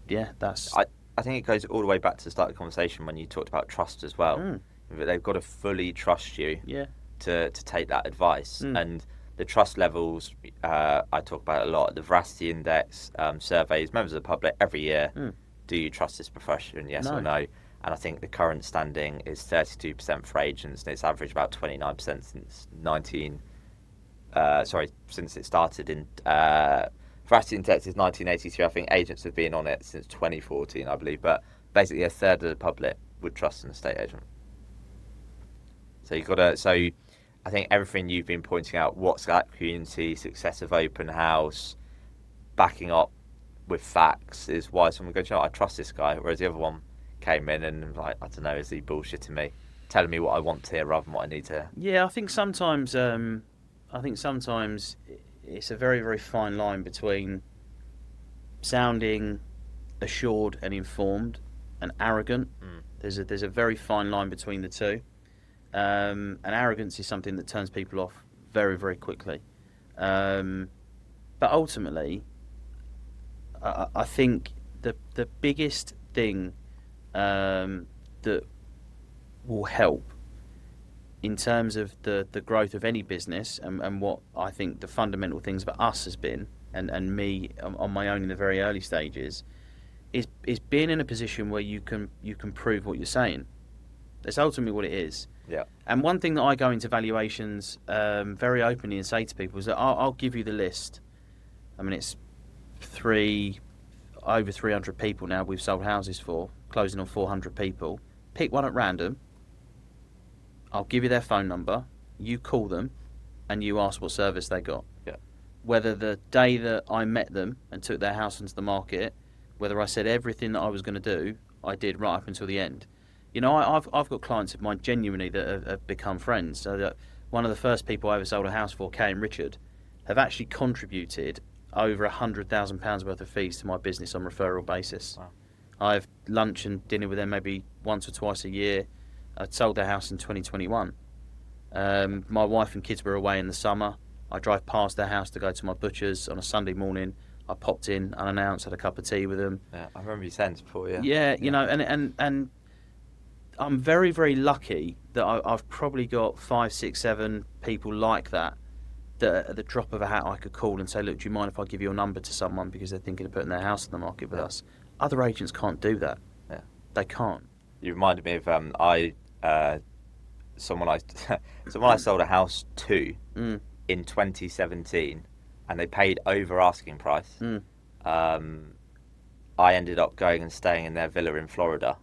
yeah, that's. I think it goes all the way back to the start of the conversation when you talked about trust as well. They've got to fully trust you. Yeah. To take that advice. And the trust levels, I talk about a lot. The Veracity Index surveys members of the public every year. Do you trust this profession? Yes or no? And I think the current standing is 32% for agents, and it's averaged about 29% since since it started in. Veracity Index is 1983. I think agents have been on it since 2014, I believe. But basically, a third of the public would trust an estate agent. So you've got to. So I think everything you've been pointing out, WhatsApp community, success of open house, backing up with facts is why someone goes, I trust this guy. Whereas the other one came in and like, I don't know, is he bullshitting me, telling me what I want to hear rather than what I need to hear? Yeah, I think sometimes it's a very, very fine line between sounding assured and informed and arrogant. There's a very fine line between the two. And arrogance is something that turns people off very, very quickly. But ultimately, I think the biggest thing that will help in terms of the growth of any business and what I think the fundamental things for us has been, and me on my own in the very early stages, is being in a position where you can prove what you're saying. That's ultimately what it is. Yeah. And one thing that I go into valuations very openly and say to people is that I'll give you the list. I mean, it's over 300 people now we've sold houses for, closing on 400 people. Pick one at random. I'll give you their phone number. You call them, and you ask what service they got. Yeah. Whether the day that I met them and took their house into the market, whether I said everything that I was going to do, I did right up until the end. You know, I've got clients of mine genuinely that have become friends. So that one of the first people I ever sold a house for, Kay and Richard, have actually contributed over £100,000 worth of fees to my business on referral basis. Wow. I have lunch and dinner with them maybe once or twice a year. I sold their house in 2021. My wife and kids were away in the summer. I drive past their house to go to my butcher's on a Sunday morning. I popped in unannounced, had a cup of tea with them. Yeah, I remember you saying this before. Yeah. Yeah, you know, and I'm very, very lucky that I've probably got 5, 6, 7 people like that at the drop of a hat I could call and say, look, do you mind if I give your number to someone because they're thinking of putting their house on the market with us? Other agents can't do that. Yeah. They can't. You reminded me of someone I sold a house to in 2017, and they paid over asking price. I ended up going and staying in their villa in Florida.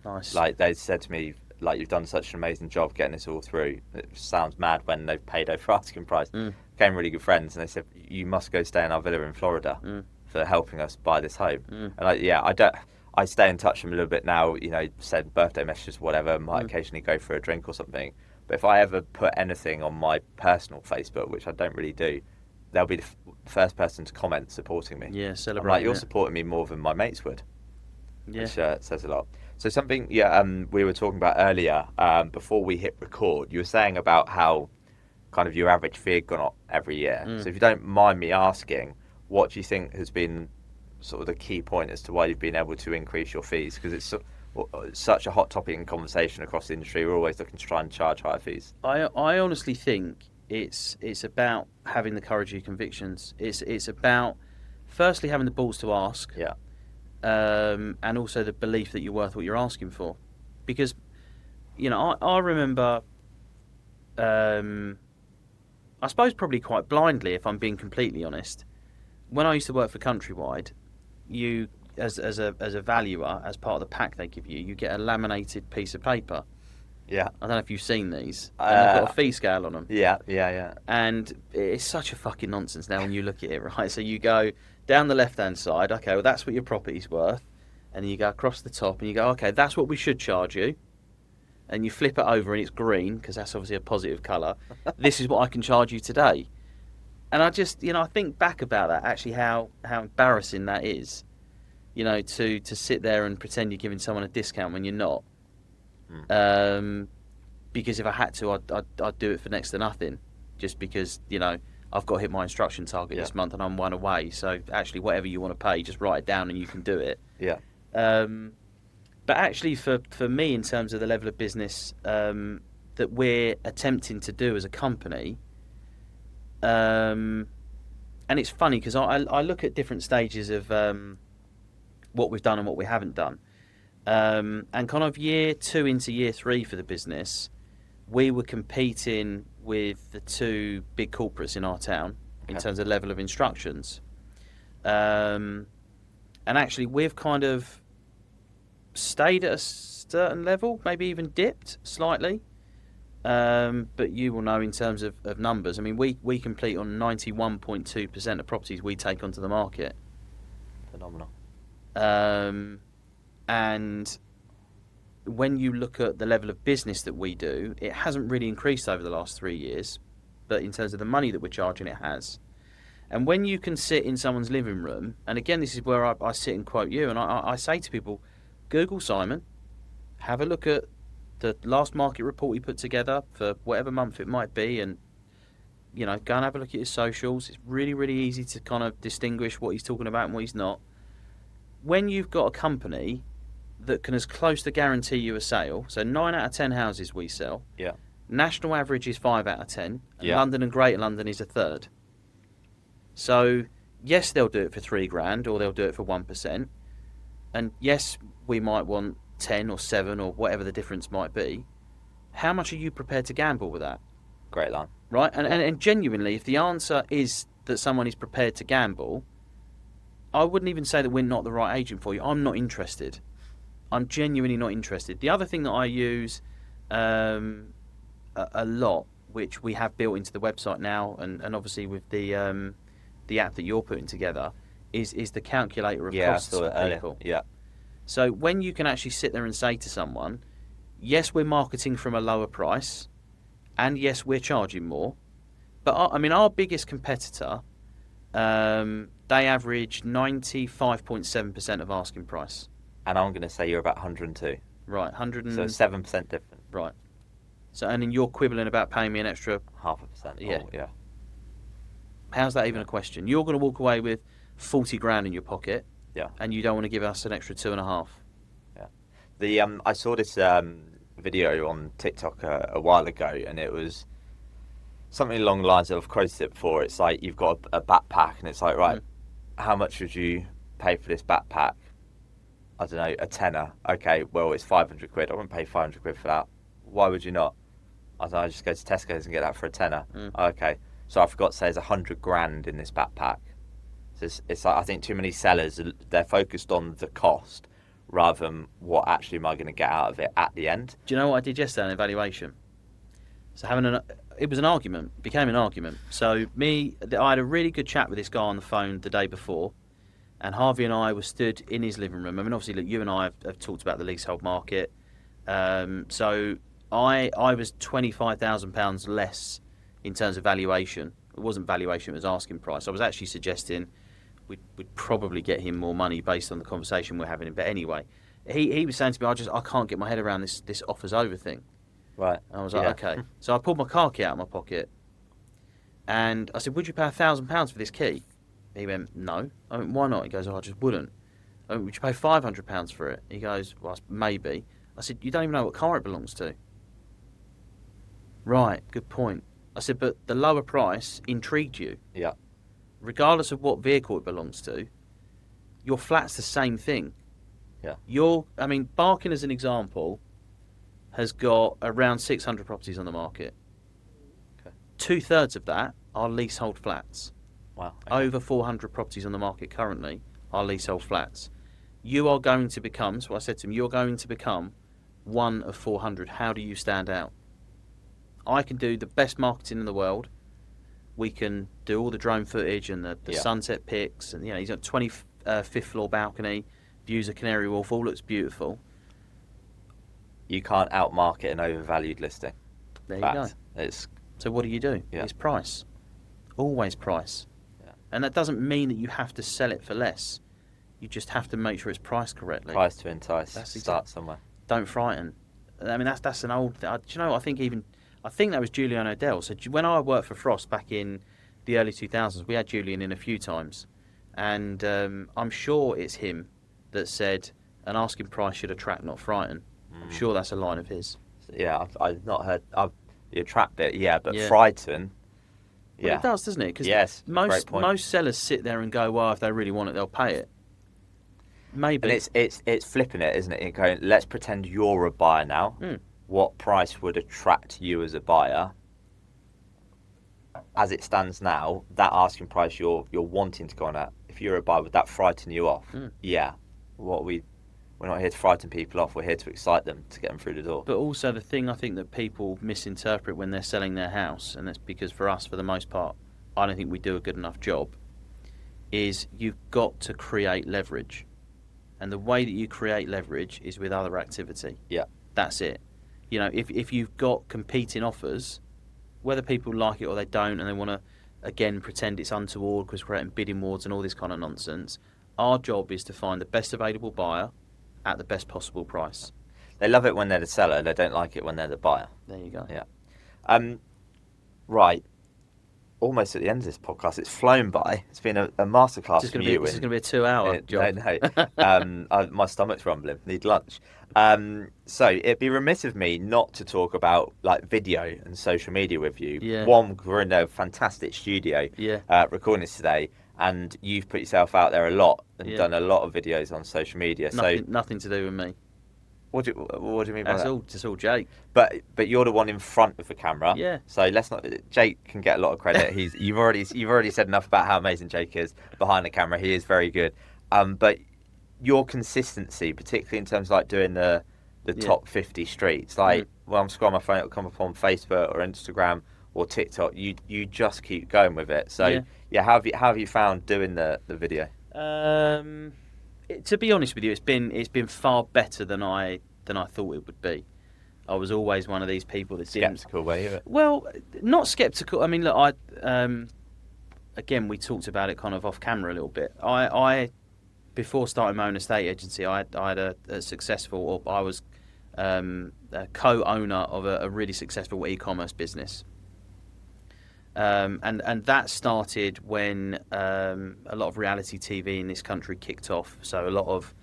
Nice. Like, they said to me, like, you've done such an amazing job getting this all through. It sounds mad when they've paid over asking price. Became really good friends, and they said, you must go stay in our villa in Florida for helping us buy this home. And I stay in touch with them a little bit now, you know, send birthday messages, whatever, might occasionally go for a drink or something. But if I ever put anything on my personal Facebook, which I don't really do, they'll be the first person to comment supporting me. Yeah, celebrate. I'm like, you're supporting me more than my mates would. Yeah. Which says a lot. So something, we were talking about earlier, before we hit record, you were saying about how kind of your average fee had gone up every year. So if you don't mind me asking, what do you think has been sort of the key point as to why you've been able to increase your fees? Because it's such a hot topic in conversation across the industry. We're always looking to try and charge higher fees. I honestly think it's about having the courage of your convictions. It's about firstly having the balls to ask. Yeah. And also the belief that you're worth what you're asking for. Because, you know, I remember, I suppose probably quite blindly, if I'm being completely honest, when I used to work for Countrywide, you, as a valuer, as part of the pack they give you, you get a laminated piece of paper. Yeah. I don't know if you've seen these. And they've got a fee scale on them. Yeah. And it's such a fucking nonsense now when you look at it, right? So you go down the left-hand side, okay, well, that's what your property's worth. And then you go across the top and you go, okay, that's what we should charge you. And you flip it over and it's green, because that's obviously a positive colour. This is what I can charge you today. And I just, I think back about that, actually, how embarrassing that is. to sit there and pretend you're giving someone a discount when you're not. Because if I had to, I'd do it for next to nothing, just because I've got to hit my instruction target this month and I'm one away. So actually, whatever you want to pay, just write it down and you can do it. Yeah. But actually, for me, in terms of the level of business that we're attempting to do as a company, and it's funny because I look at different stages of what we've done and what we haven't done. And kind of year 2 into year 3 for the business, we were competing with the 2 big corporates in our town in terms of level of instructions. And actually, we've kind of stayed at a certain level, maybe even dipped slightly. But you will know in terms of numbers. I mean, we complete on 91.2% of properties we take onto the market. Phenomenal. And when you look at the level of business that we do, it hasn't really increased over the last 3 years, but in terms of the money that we're charging, it has. And when you can sit in someone's living room, and again, this is where I sit and quote you, and I say to people, Google Simon, have a look at the last market report we put together for whatever month it might be, and go and have a look at his socials. It's really, really easy to kind of distinguish what he's talking about and what he's not. When you've got a company that can as close to guarantee you a sale, so 9 out of 10 houses we sell. Yeah. National average is 5 out of 10. And Yeah. London and Greater London is a third. So yes, they'll do it for $3,000 or they'll do it for 1%. And yes, we might want 10 or 7 or whatever the difference might be. How much are you prepared to gamble with that? Great line. Right? And genuinely, if the answer is that someone is prepared to gamble, I wouldn't even say that we're not the right agent for you. I'm not interested. I'm genuinely not interested. The other thing that I use a lot, which we have built into the website now, and obviously with the app that you're putting together, is the calculator of costs for people. Yeah. So when you can actually sit there and say to someone, yes, we're marketing from a lower price, and yes, we're charging more, but our biggest competitor, they average 95.7% of asking price. And I'm going to say you're about 102. Right, 100 and... So 7% different. Right. So, and then you're quibbling about paying me an extra... 0.5%. Yeah. Oh, yeah. How's that even a question? You're going to walk away with 40 grand in your pocket. Yeah. And you don't want to give us an extra 2.5. Yeah. I saw this video on TikTok a while ago, and it was something along the lines of, I've quoted it before, it's like you've got a backpack, and it's like, right, how much would you pay for this backpack? I don't know, a tenner. Okay, well, it's 500 quid. I wouldn't pay 500 quid for that. Why would you not? I don't know, I just go to Tesco's and get that for a tenner. Okay, so I forgot to say there's 100 grand in this backpack. So it's like, I think too many sellers, they're focused on the cost rather than what actually am I going to get out of it at the end. Do you know what I did yesterday on evaluation? So it was an argument, became an argument. So I had a really good chat with this guy on the phone the day before, and Harvey and I were stood in his living room. I mean, obviously, look, you and I have talked about the leasehold market. So I was £25,000 less in terms of valuation. It wasn't valuation, it was asking price. I was actually suggesting we'd probably get him more money based on the conversation we're having. But anyway, he was saying to me, I can't get my head around this offers over thing. Right. And I was like, okay. So I pulled my car key out of my pocket, and I said, would you pay £1,000 for this key? He went, no. I went, why not? He goes, I just wouldn't. I went, would you pay £500 for it? He goes, well, maybe. I said, you don't even know what car it belongs to. Right, good point. I said, but the lower price intrigued you. Yeah. Regardless of what vehicle it belongs to, your flat's the same thing. Yeah. Barking, as an example, has got around 600 properties on the market. Okay. 2/3 of that are leasehold flats. Wow. Okay. Over 400 properties on the market currently are leasehold flats. You are going to become, so I said to him, you're going to become one of 400. How do you stand out? I can do the best marketing in the world. We can do all the drone footage and the sunset pics. And he's got a 25th floor balcony, views of Canary Wharf, all looks beautiful. You can't outmarket an overvalued listing. There you go. So what do? Yeah. It's price. Always price. Yeah. And that doesn't mean that you have to sell it for less. You just have to make sure it's priced correctly. Price to entice. That's Start somewhere. Don't frighten. I mean, that's an old. Do you know? I think that was Julian O'Dell. So when I worked for Frost back in the early 2000s, we had Julian in a few times, and I'm sure it's him that said an asking price should attract, not frighten. I'm sure that's a line of his. Yeah, I've not heard. The attract bit, yeah, but frighten. Well, Yeah, it does, doesn't it? Because most sellers sit there and go, well, if they really want it, they'll pay it. Maybe. And it's flipping it, isn't it? You're going, let's pretend you're a buyer now. What price would attract you as a buyer? As it stands now, that asking price you're wanting to go on at, if you're a buyer, would that frighten you off? Yeah. We're not here to frighten people off. We're here to excite them, to get them through the door. But also the thing I think that people misinterpret when they're selling their house, and that's because for us, for the most part, I don't think we do a good enough job, is you've got to create leverage. And the way that you create leverage is with other activity. Yeah. That's it. You know, if you've got competing offers, whether people like it or they don't, and they want to, again, pretend it's untoward because we're creating bidding wars and all this kind of nonsense, our job is to find the best available buyer at the best possible price. They love it when they're the seller. They don't like it when they're the buyer. There you go. Yeah. Right. Almost at the end of this podcast. It's flown by. It's been a masterclass from you. This is going to be a 2-hour job. No. My stomach's rumbling. Need lunch. So it'd be remiss of me not to talk about like video and social media with you. Yeah. One, we're in a fantastic studio recording this today, and you've put yourself out there a lot and done a lot of videos on social media. Nothing to do with me. What do you mean by that? It's all Jake. But you're the one in front of the camera. Yeah. So let's not. Jake can get a lot of credit. You've already said enough about how amazing Jake is behind the camera. He is very good. But your consistency, particularly in terms of like doing the top 50 streets, like when I'm scrolling my phone, it'll come up on Facebook or Instagram or TikTok. You just keep going with it. So how have you found doing the video? To be honest with you, it's been far better than I thought it would be. I was always one of these people that didn't. Skeptical, were you? Well, not skeptical. I mean, look, again, we talked about it kind of off camera a little bit. I before starting my own estate agency, I had a successful, or I was a co-owner of a really successful e-commerce business. And that started when a lot of reality TV in this country kicked off. So a lot of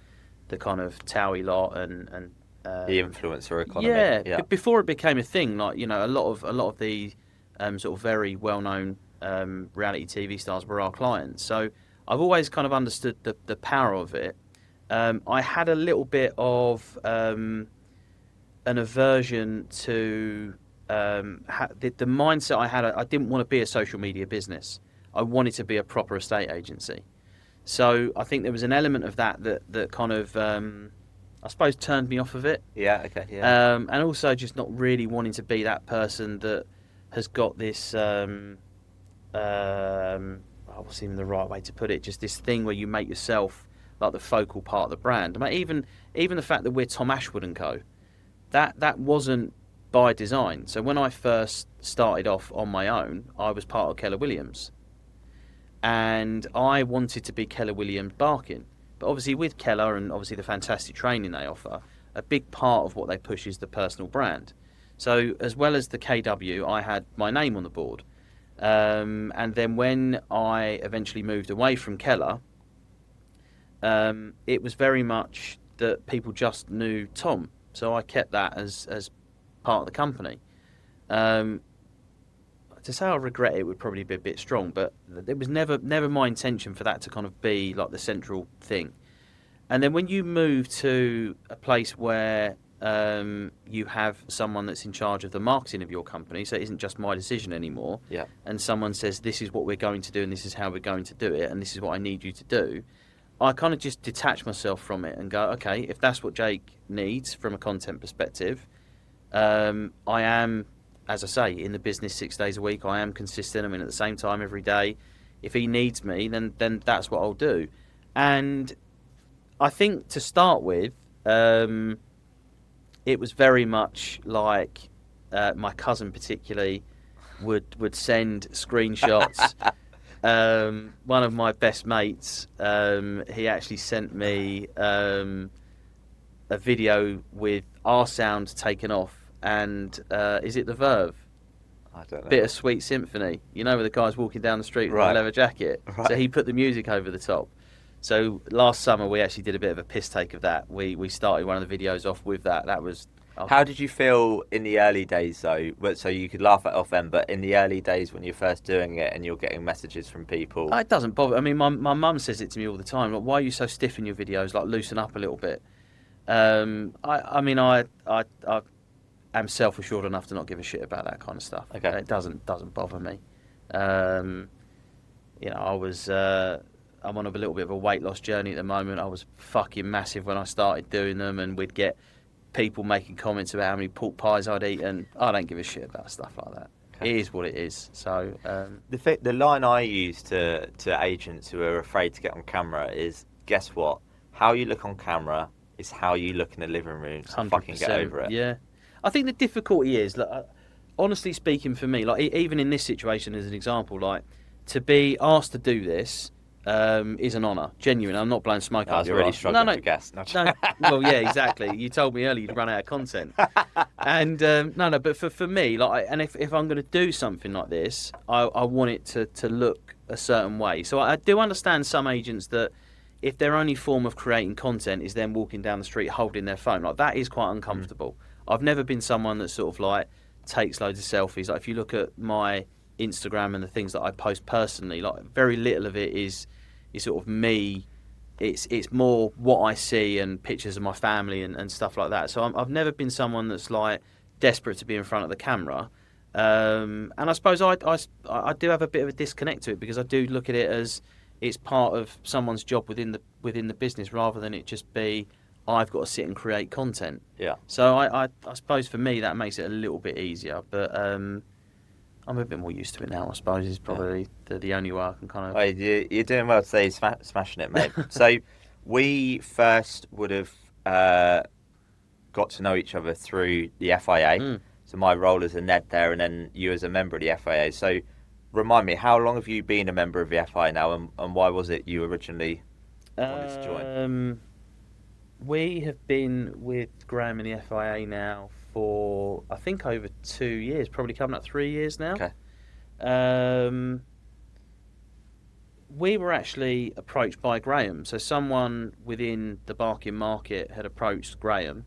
the kind of Towie lot and the influencer economy. Yeah. Before it became a thing, like a lot of the sort of very well known reality TV stars were our clients. So I've always kind of understood the power of it. I had a little bit of an aversion to. The mindset I had, I didn't want to be a social media business. I wanted to be a proper estate agency. So I think there was an element of that kind of, I suppose, turned me off of it. Yeah, okay, yeah. And also just not really wanting to be that person that has got this, what's even the right way to put it, just this thing where you make yourself like the focal part of the brand. I mean, even the fact that we're Tom Ashwood and Co., that wasn't by design. So when I first started off on my own, I was part of Keller Williams, and I wanted to be Keller Williams Barking. But obviously with Keller and obviously the fantastic training they offer, a big part of what they push is the personal brand. So as well as the KW, I had my name on the board. And then when I eventually moved away from Keller, it was very much that people just knew Tom. So I kept that as part of the company. To say I regret it would probably be a bit strong, but it was never my intention for that to kind of be like the central thing. And then when you move to a place where you have someone that's in charge of the marketing of your company, so it isn't just my decision anymore, and someone says, this is what we're going to do and this is how we're going to do it and this is what I need you to do, I kind of just detach myself from it and go, okay, if that's what Jake needs from a content perspective, I am, as I say, in the business 6 days a week. I am consistent. I mean, at the same time every day. If he needs me, then that's what I'll do. And I think to start with, it was very much like my cousin particularly would send screenshots one of my best mates, he actually sent me a video with our sound taken off, and is it the Verve? I don't know. Bittersweet Symphony. You know, where the guy's walking down the street with Right. a leather jacket. Right. So he put the music over the top. So last summer we actually did a bit of a piss take of that. We started one of the videos off with that. That was. How did you feel in the early days, though? So you could laugh it off then, but in the early days when you're first doing it and you're getting messages from people... It doesn't bother. I mean, my mum says it to me all the time. Like, why are you so stiff in your videos? Like, loosen up a little bit. I am self-assured enough to not give a shit about that kind of stuff. Okay. It doesn't bother me. You know, I'm on a little bit of a weight loss journey at the moment. I was fucking massive when I started doing them, and we'd get people making comments about how many pork pies I'd eat, and I don't give a shit about stuff like that. Okay. It is what it is. So the line I use to agents who are afraid to get on camera is, guess what? How you look on camera is how you look in the living room. So fucking get over it. Yeah, I think the difficulty is, like, honestly speaking, for me, like even in this situation as an example, like to be asked to do this. Is an honour, genuine. I'm not blowing smoke up your really arse. struggling to guess. No, well, yeah, exactly. You told me earlier you'd run out of content, and no. But for me, like, and if I'm going to do something like this, I want it to look a certain way. So I do understand some agents that if their only form of creating content is them walking down the street holding their phone, like that is quite uncomfortable. I've never been someone that sort of like takes loads of selfies. Like if you look at my Instagram and the things that I post personally, like very little of it is sort of me. It's more what I see and pictures of my family and stuff like that. So I've never been someone that's like desperate to be in front of the camera. And I suppose I do have a bit of a disconnect to it, because I do look at it as it's part of someone's job within the business, rather than it just be I've got to sit and create content. Yeah. So I suppose for me that makes it a little bit easier, but I'm a bit more used to it now, I suppose, is probably the only way I can kind of... Well, you're doing well today, smashing it, mate. So we first would have got to know each other through the FIA. So my role as a Ned there, and then you as a member of the FIA. So remind me, how long have you been a member of the FIA now, and why was it you originally wanted to join? We have been with Graham in the FIA now for, I think, over 2 years, probably coming up 3 years now. Okay. We were actually approached by Graham. So someone within the Barking market had approached Graham.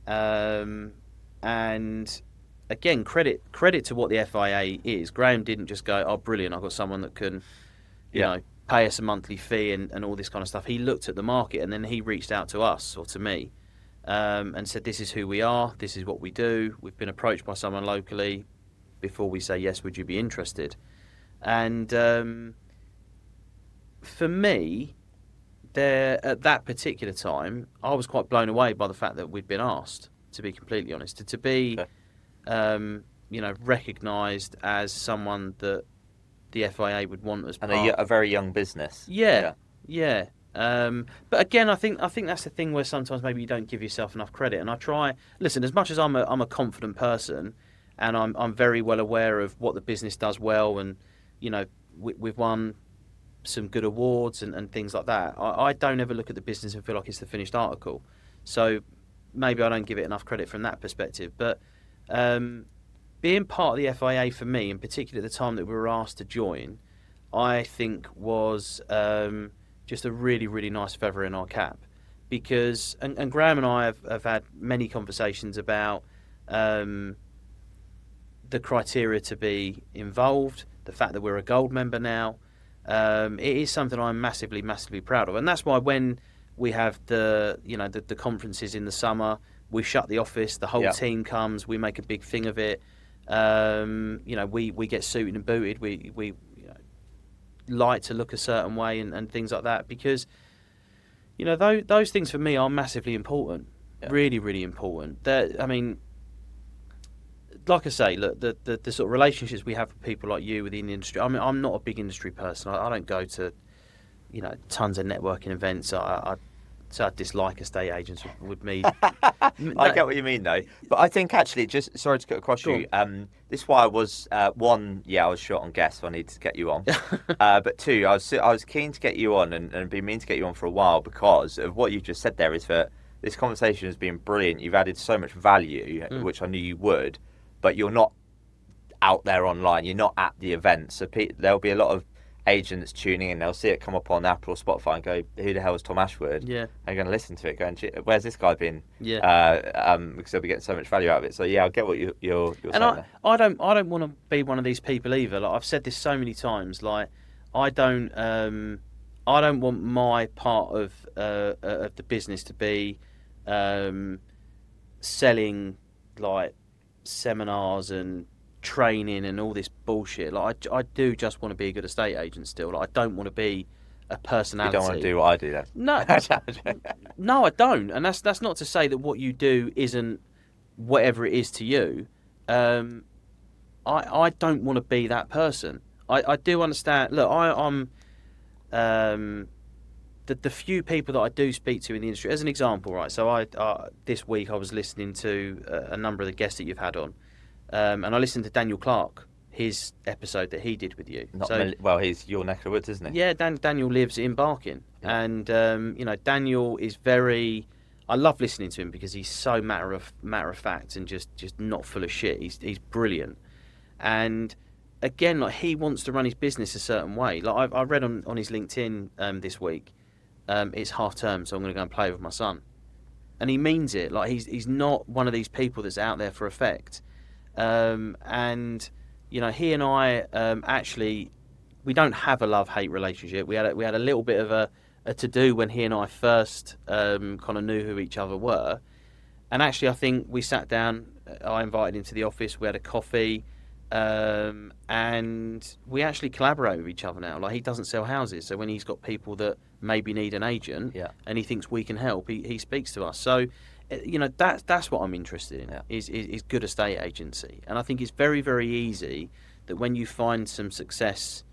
And again, credit to what the FIA is. Graham didn't just go, oh, brilliant, I've got someone that can, you know, pay us a monthly fee and all this kind of stuff. He looked at the market, and then he reached out to us, or to me, and said, this is who we are, this is what we do. We've been approached by someone locally. Before we say yes, would you be interested? And for me, at that particular time, I was quite blown away by the fact that we'd been asked, to be completely honest, to be recognised as someone that the FIA would want as part. And a very young business. Yeah. But again, I think that's the thing where sometimes maybe you don't give yourself enough credit. And I try, listen, as much as I'm a confident person, and I'm very well aware of what the business does well, and you know we've won some good awards and things like that. I don't ever look at the business and feel like it's the finished article. So maybe I don't give it enough credit from that perspective. But being part of the FIA for me, in particular at the time that we were asked to join, I think was just a really, really nice feather in our cap. Because, and Graham and I have had many conversations about the criteria to be involved, the fact that we're a gold member now. It is something I'm massively, massively proud of. And that's why when we have the conferences in the summer, we shut the office, the whole team comes, we make a big thing of it. We get suited and booted. We like to look a certain way and things like that, because those things for me are massively important. Really, really important. Like I say, look, the sort of relationships we have with people like you within the industry. I mean, I'm not a big industry person. I don't go to tons of networking events. So I dislike estate agents would mean. I get what you mean though, but I think actually, just sorry to cut across you. This is why I was one, I was short on guests, so I needed to get you on. But two, I was keen to get you on and been meaning to get you on for a while because of what you just said there. Is that this conversation has been brilliant. You've added so much value, which I knew you would, but you're not out there online. You're not at the event, so there'll be a lot of agents tuning in. They'll see it come up on Apple or Spotify and go, "Who the hell is Tom Ashwood?" Yeah, they're going to listen to it, going, "Where's this guy been?" Because they'll be getting so much value out of it. So I get what you're saying. And I don't want to be one of these people either. Like I've said this so many times. Like I don't want my part of the business to be selling like seminars and training and all this bullshit. Like I do just want to be a good estate agent still. Like I don't want to be a personality. You don't want to do what I do then? No, I don't. And that's not to say that what you do isn't whatever it is to you. I don't want to be that person. I do understand. Look, I'm the few people that I do speak to in the industry. As an example, right? So this week I was listening to a number of the guests that you've had on. And I listened to Daniel Clark, his episode that he did with you. He's your neck of the woods, isn't he? Yeah, Daniel lives in Barking. Yeah. And, Daniel is very... I love listening to him because he's so matter of fact and just not full of shit. He's brilliant. And, again, like he wants to run his business a certain way. Like I read on his LinkedIn this week, it's half term, so I'm going to go and play with my son. And he means it. Like he's not one of these people that's out there for effect. And he and I actually we don't have a love-hate relationship. We had a little bit of a to-do when he and I first kind of knew who each other were. And actually I think we sat down, I invited him to the office, we had a coffee, and we actually collaborate with each other now. Like he doesn't sell houses, so when he's got people that maybe need an agent and he thinks we can help, he speaks to us. So that's what I'm interested in, is good estate agency. And I think it's very, very easy that when you find some success,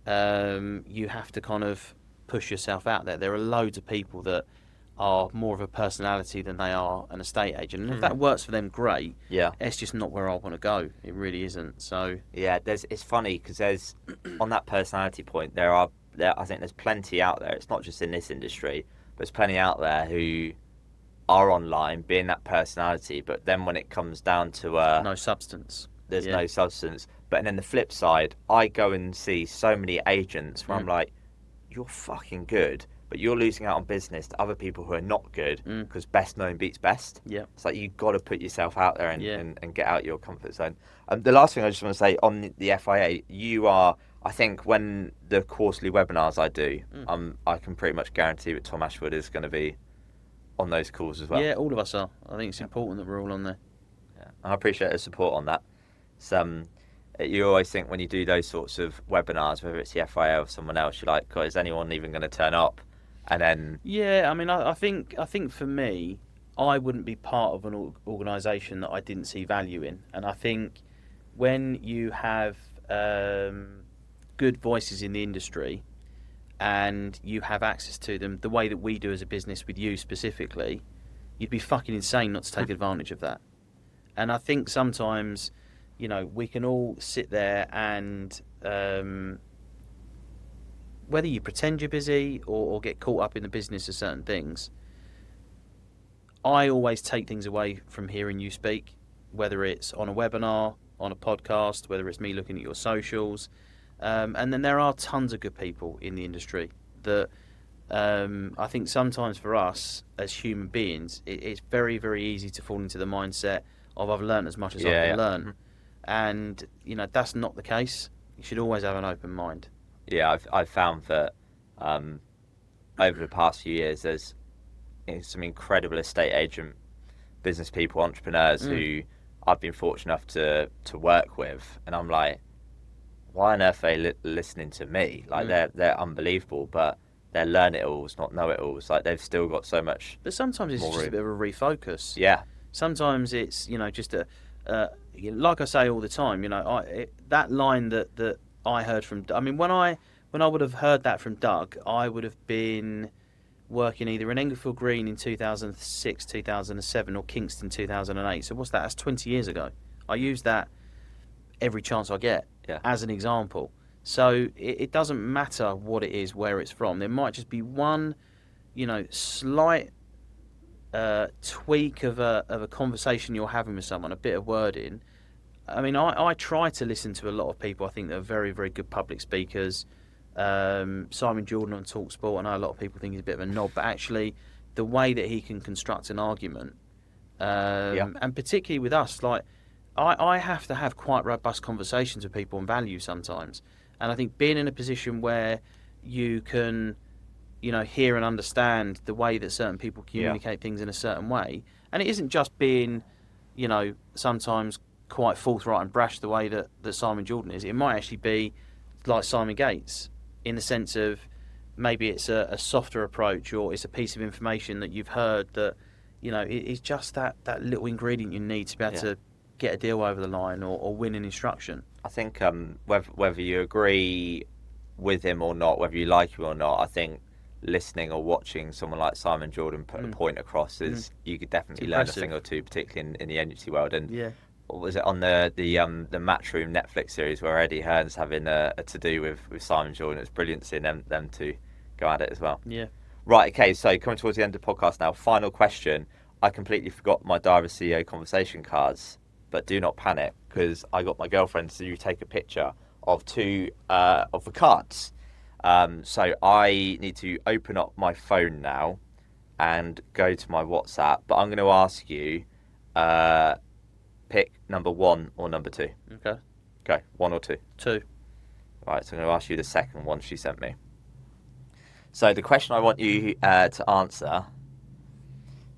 you have to kind of push yourself out there. There are loads of people that are more of a personality than they are an estate agent. And if that works for them, great. Yeah. It's just not where I want to go. It really isn't. So it's funny because there's on that personality point, I think there's plenty out there. It's not just in this industry, but there's plenty out there who are online being that personality, but then when it comes down to no substance, there's no substance. But then the flip side, I go and see so many agents where I'm like, you're fucking good, but you're losing out on business to other people who are not good because best known beats best. It's like you've got to put yourself out there and get out your comfort zone. The last thing I just want to say on the FIA, you are, I think when the quarterly webinars I do, I can pretty much guarantee that Tom Ashwood is going to be on those calls as well. Yeah, all of us are. I think it's important that we're all on there. Yeah, I appreciate the support on that. You always think when you do those sorts of webinars, whether it's the FIA or someone else, you're like, God, is anyone even going to turn up? And then I think for me, I wouldn't be part of an organisation that I didn't see value in. And I think when you have good voices in the industry and you have access to them the way that we do as a business with you specifically, you'd be fucking insane not to take advantage of that. And I think sometimes, we can all sit there and whether you pretend you're busy or get caught up in the business of certain things, I always take things away from hearing you speak, whether it's on a webinar, on a podcast, whether it's me looking at your socials. And then there are tons of good people in the industry that I think sometimes for us as human beings, it's very, very easy to fall into the mindset of I've learned as much as I can learn. And, that's not the case. You should always have an open mind. Yeah, I've found that over the past few years, there's some incredible estate agent, business people, entrepreneurs who I've been fortunate enough to work with. And I'm like, why on earth are they listening to me? Like they're unbelievable, but they're learn-it-alls, not know-it-alls. Like they've still got so much. But sometimes it's just a bit of a refocus. Yeah. Sometimes it's just like I say all the time. That line that I heard from. I mean, when I would have heard that from Doug, I would have been working either in Englefield Green in 2006, 2007 or Kingston 2008. So what's that? That's 20 years ago. I use that every chance I get as an example. So it doesn't matter what it is, where it's from. There might just be one, slight tweak of a conversation you're having with someone, a bit of wording. I mean, I try to listen to a lot of people. I think they're very, very good public speakers. Simon Jordan on TalkSport, I know a lot of people think he's a bit of a knob, but actually the way that he can construct an argument, and particularly with us, like I have to have quite robust conversations with people on value sometimes. And I think being in a position where you can, hear and understand the way that certain people communicate things in a certain way, and it isn't just being, sometimes quite forthright and brash the way that Simon Jordan is. It might actually be like Simon Gates, in the sense of maybe it's a softer approach, or it's a piece of information that you've heard that, it's just that little ingredient you need to be able to get a deal over the line or win an instruction. I think whether you agree with him or not, whether you like him or not, I think listening or watching someone like Simon Jordan put a point across is you could definitely learn a thing or two, particularly in the agency world. And what was it on the Matchroom Netflix series where Eddie Hearn's having a to-do with Simon Jordan? It's brilliant seeing them two go at it as well. Yeah. Right, okay, so coming towards the end of the podcast now, final question. I completely forgot my Diver CEO conversation cards, but do not panic, because I got my girlfriend to take a picture of two of the cards. So I need to open up my phone now and go to my WhatsApp, but I'm going to ask you pick number 1 or number 2. Okay. Okay, 1 or 2? 2. Right, so I'm going to ask you the second one she sent me. So the question I want you to answer,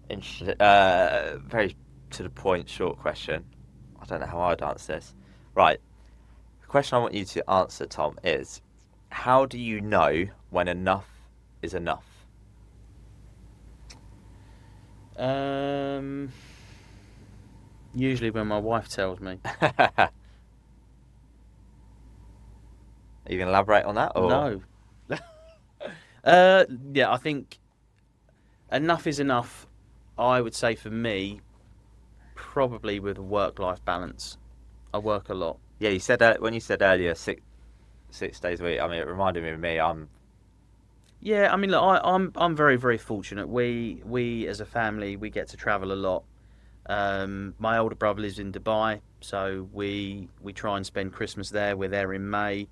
very to the point, short question. I don't know how I'd answer this. Right, the question I want you to answer, Tom, is how do you know when enough is enough? Usually when my wife tells me. Are you going to elaborate on that? Or? No. I think enough is enough, I would say for me, probably with a work-life balance. I work a lot. Yeah, you said when you said earlier 6 days a week, I mean, it reminded me of me. Yeah, I mean, look, I'm very, very fortunate. We as a family, we get to travel a lot. My older brother lives in Dubai, so we try and spend Christmas there. We're there in May.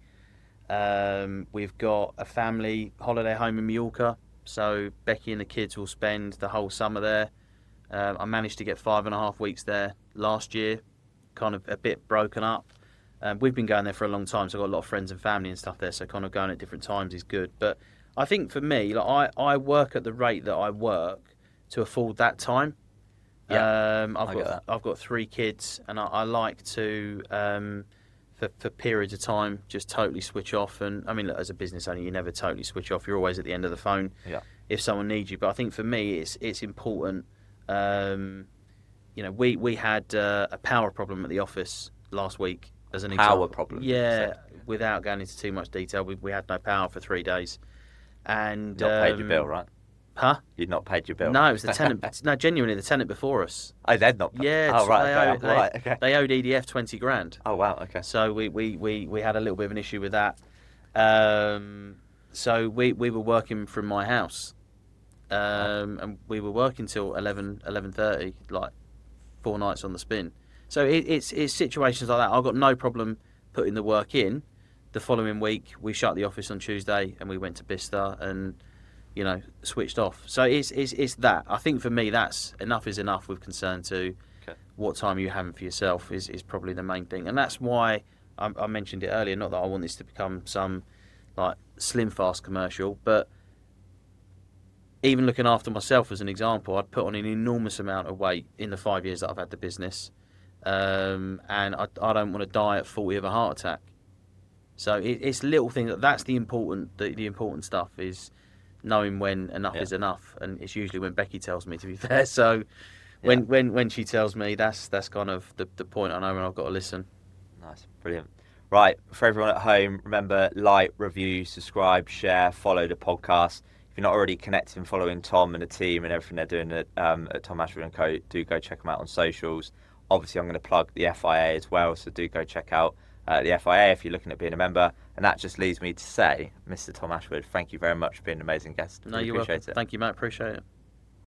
We've got a family holiday home in Mallorca, so Becky and the kids will spend the whole summer there. I managed to get 5.5 weeks there last year, kind of a bit broken up. We've been going there for a long time, so I've got a lot of friends and family and stuff there, so kind of going at different times is good. But I think for me, like I work at the rate that I work to afford that time. Yeah, I've got 3 kids, and I like to for periods of time just totally switch off. And I mean, look, as a business owner, you never totally switch off. You're always at the end of the phone if someone needs you. But I think for me, it's important. We had a power problem at the office last week as an example. Power problem? Yeah, without going into too much detail, we had no power for 3 days. And not paid your bill, right? Huh? You'd not paid your bill? No, it was the tenant. No, genuinely, the tenant before us. Oh, they'd not paid? Yeah. Oh, right, okay. They owed EDF 20 grand. Oh, wow, okay. So we had a little bit of an issue with that. So we were working from my house. And we were working till 11:30, like 4 nights on the spin. So it's situations like that. I've got no problem putting the work in. The following week, we shut the office on Tuesday and we went to Bicester and, switched off. So it's that. I think for me, that's enough is enough with concern to what time you're having for yourself is probably the main thing. And that's why I mentioned it earlier, not that I want this to become some like Slim Fast commercial, but even looking after myself as an example, I'd put on an enormous amount of weight in the 5 years that I've had the business. And I don't want to die at 40 of a heart attack. So it's little things. That's the important stuff is knowing when enough is enough, and it's usually when Becky tells me, to be fair. So when she tells me, that's kind of the point I know when I've got to listen. Nice, brilliant. Right, for everyone at home, remember, like, review, subscribe, share, follow the podcast. if you're not already connecting, following Tom and the team and everything they're doing at Tom Ashwood and Co, do go check them out on socials. Obviously, I'm going to plug the FIA as well, so do go check out the FIA if you're looking at being a member. And that just leads me to say, Mr. Tom Ashwood, thank you very much for being an amazing guest. No, Really you're appreciate welcome. it. Thank you, mate. Appreciate it.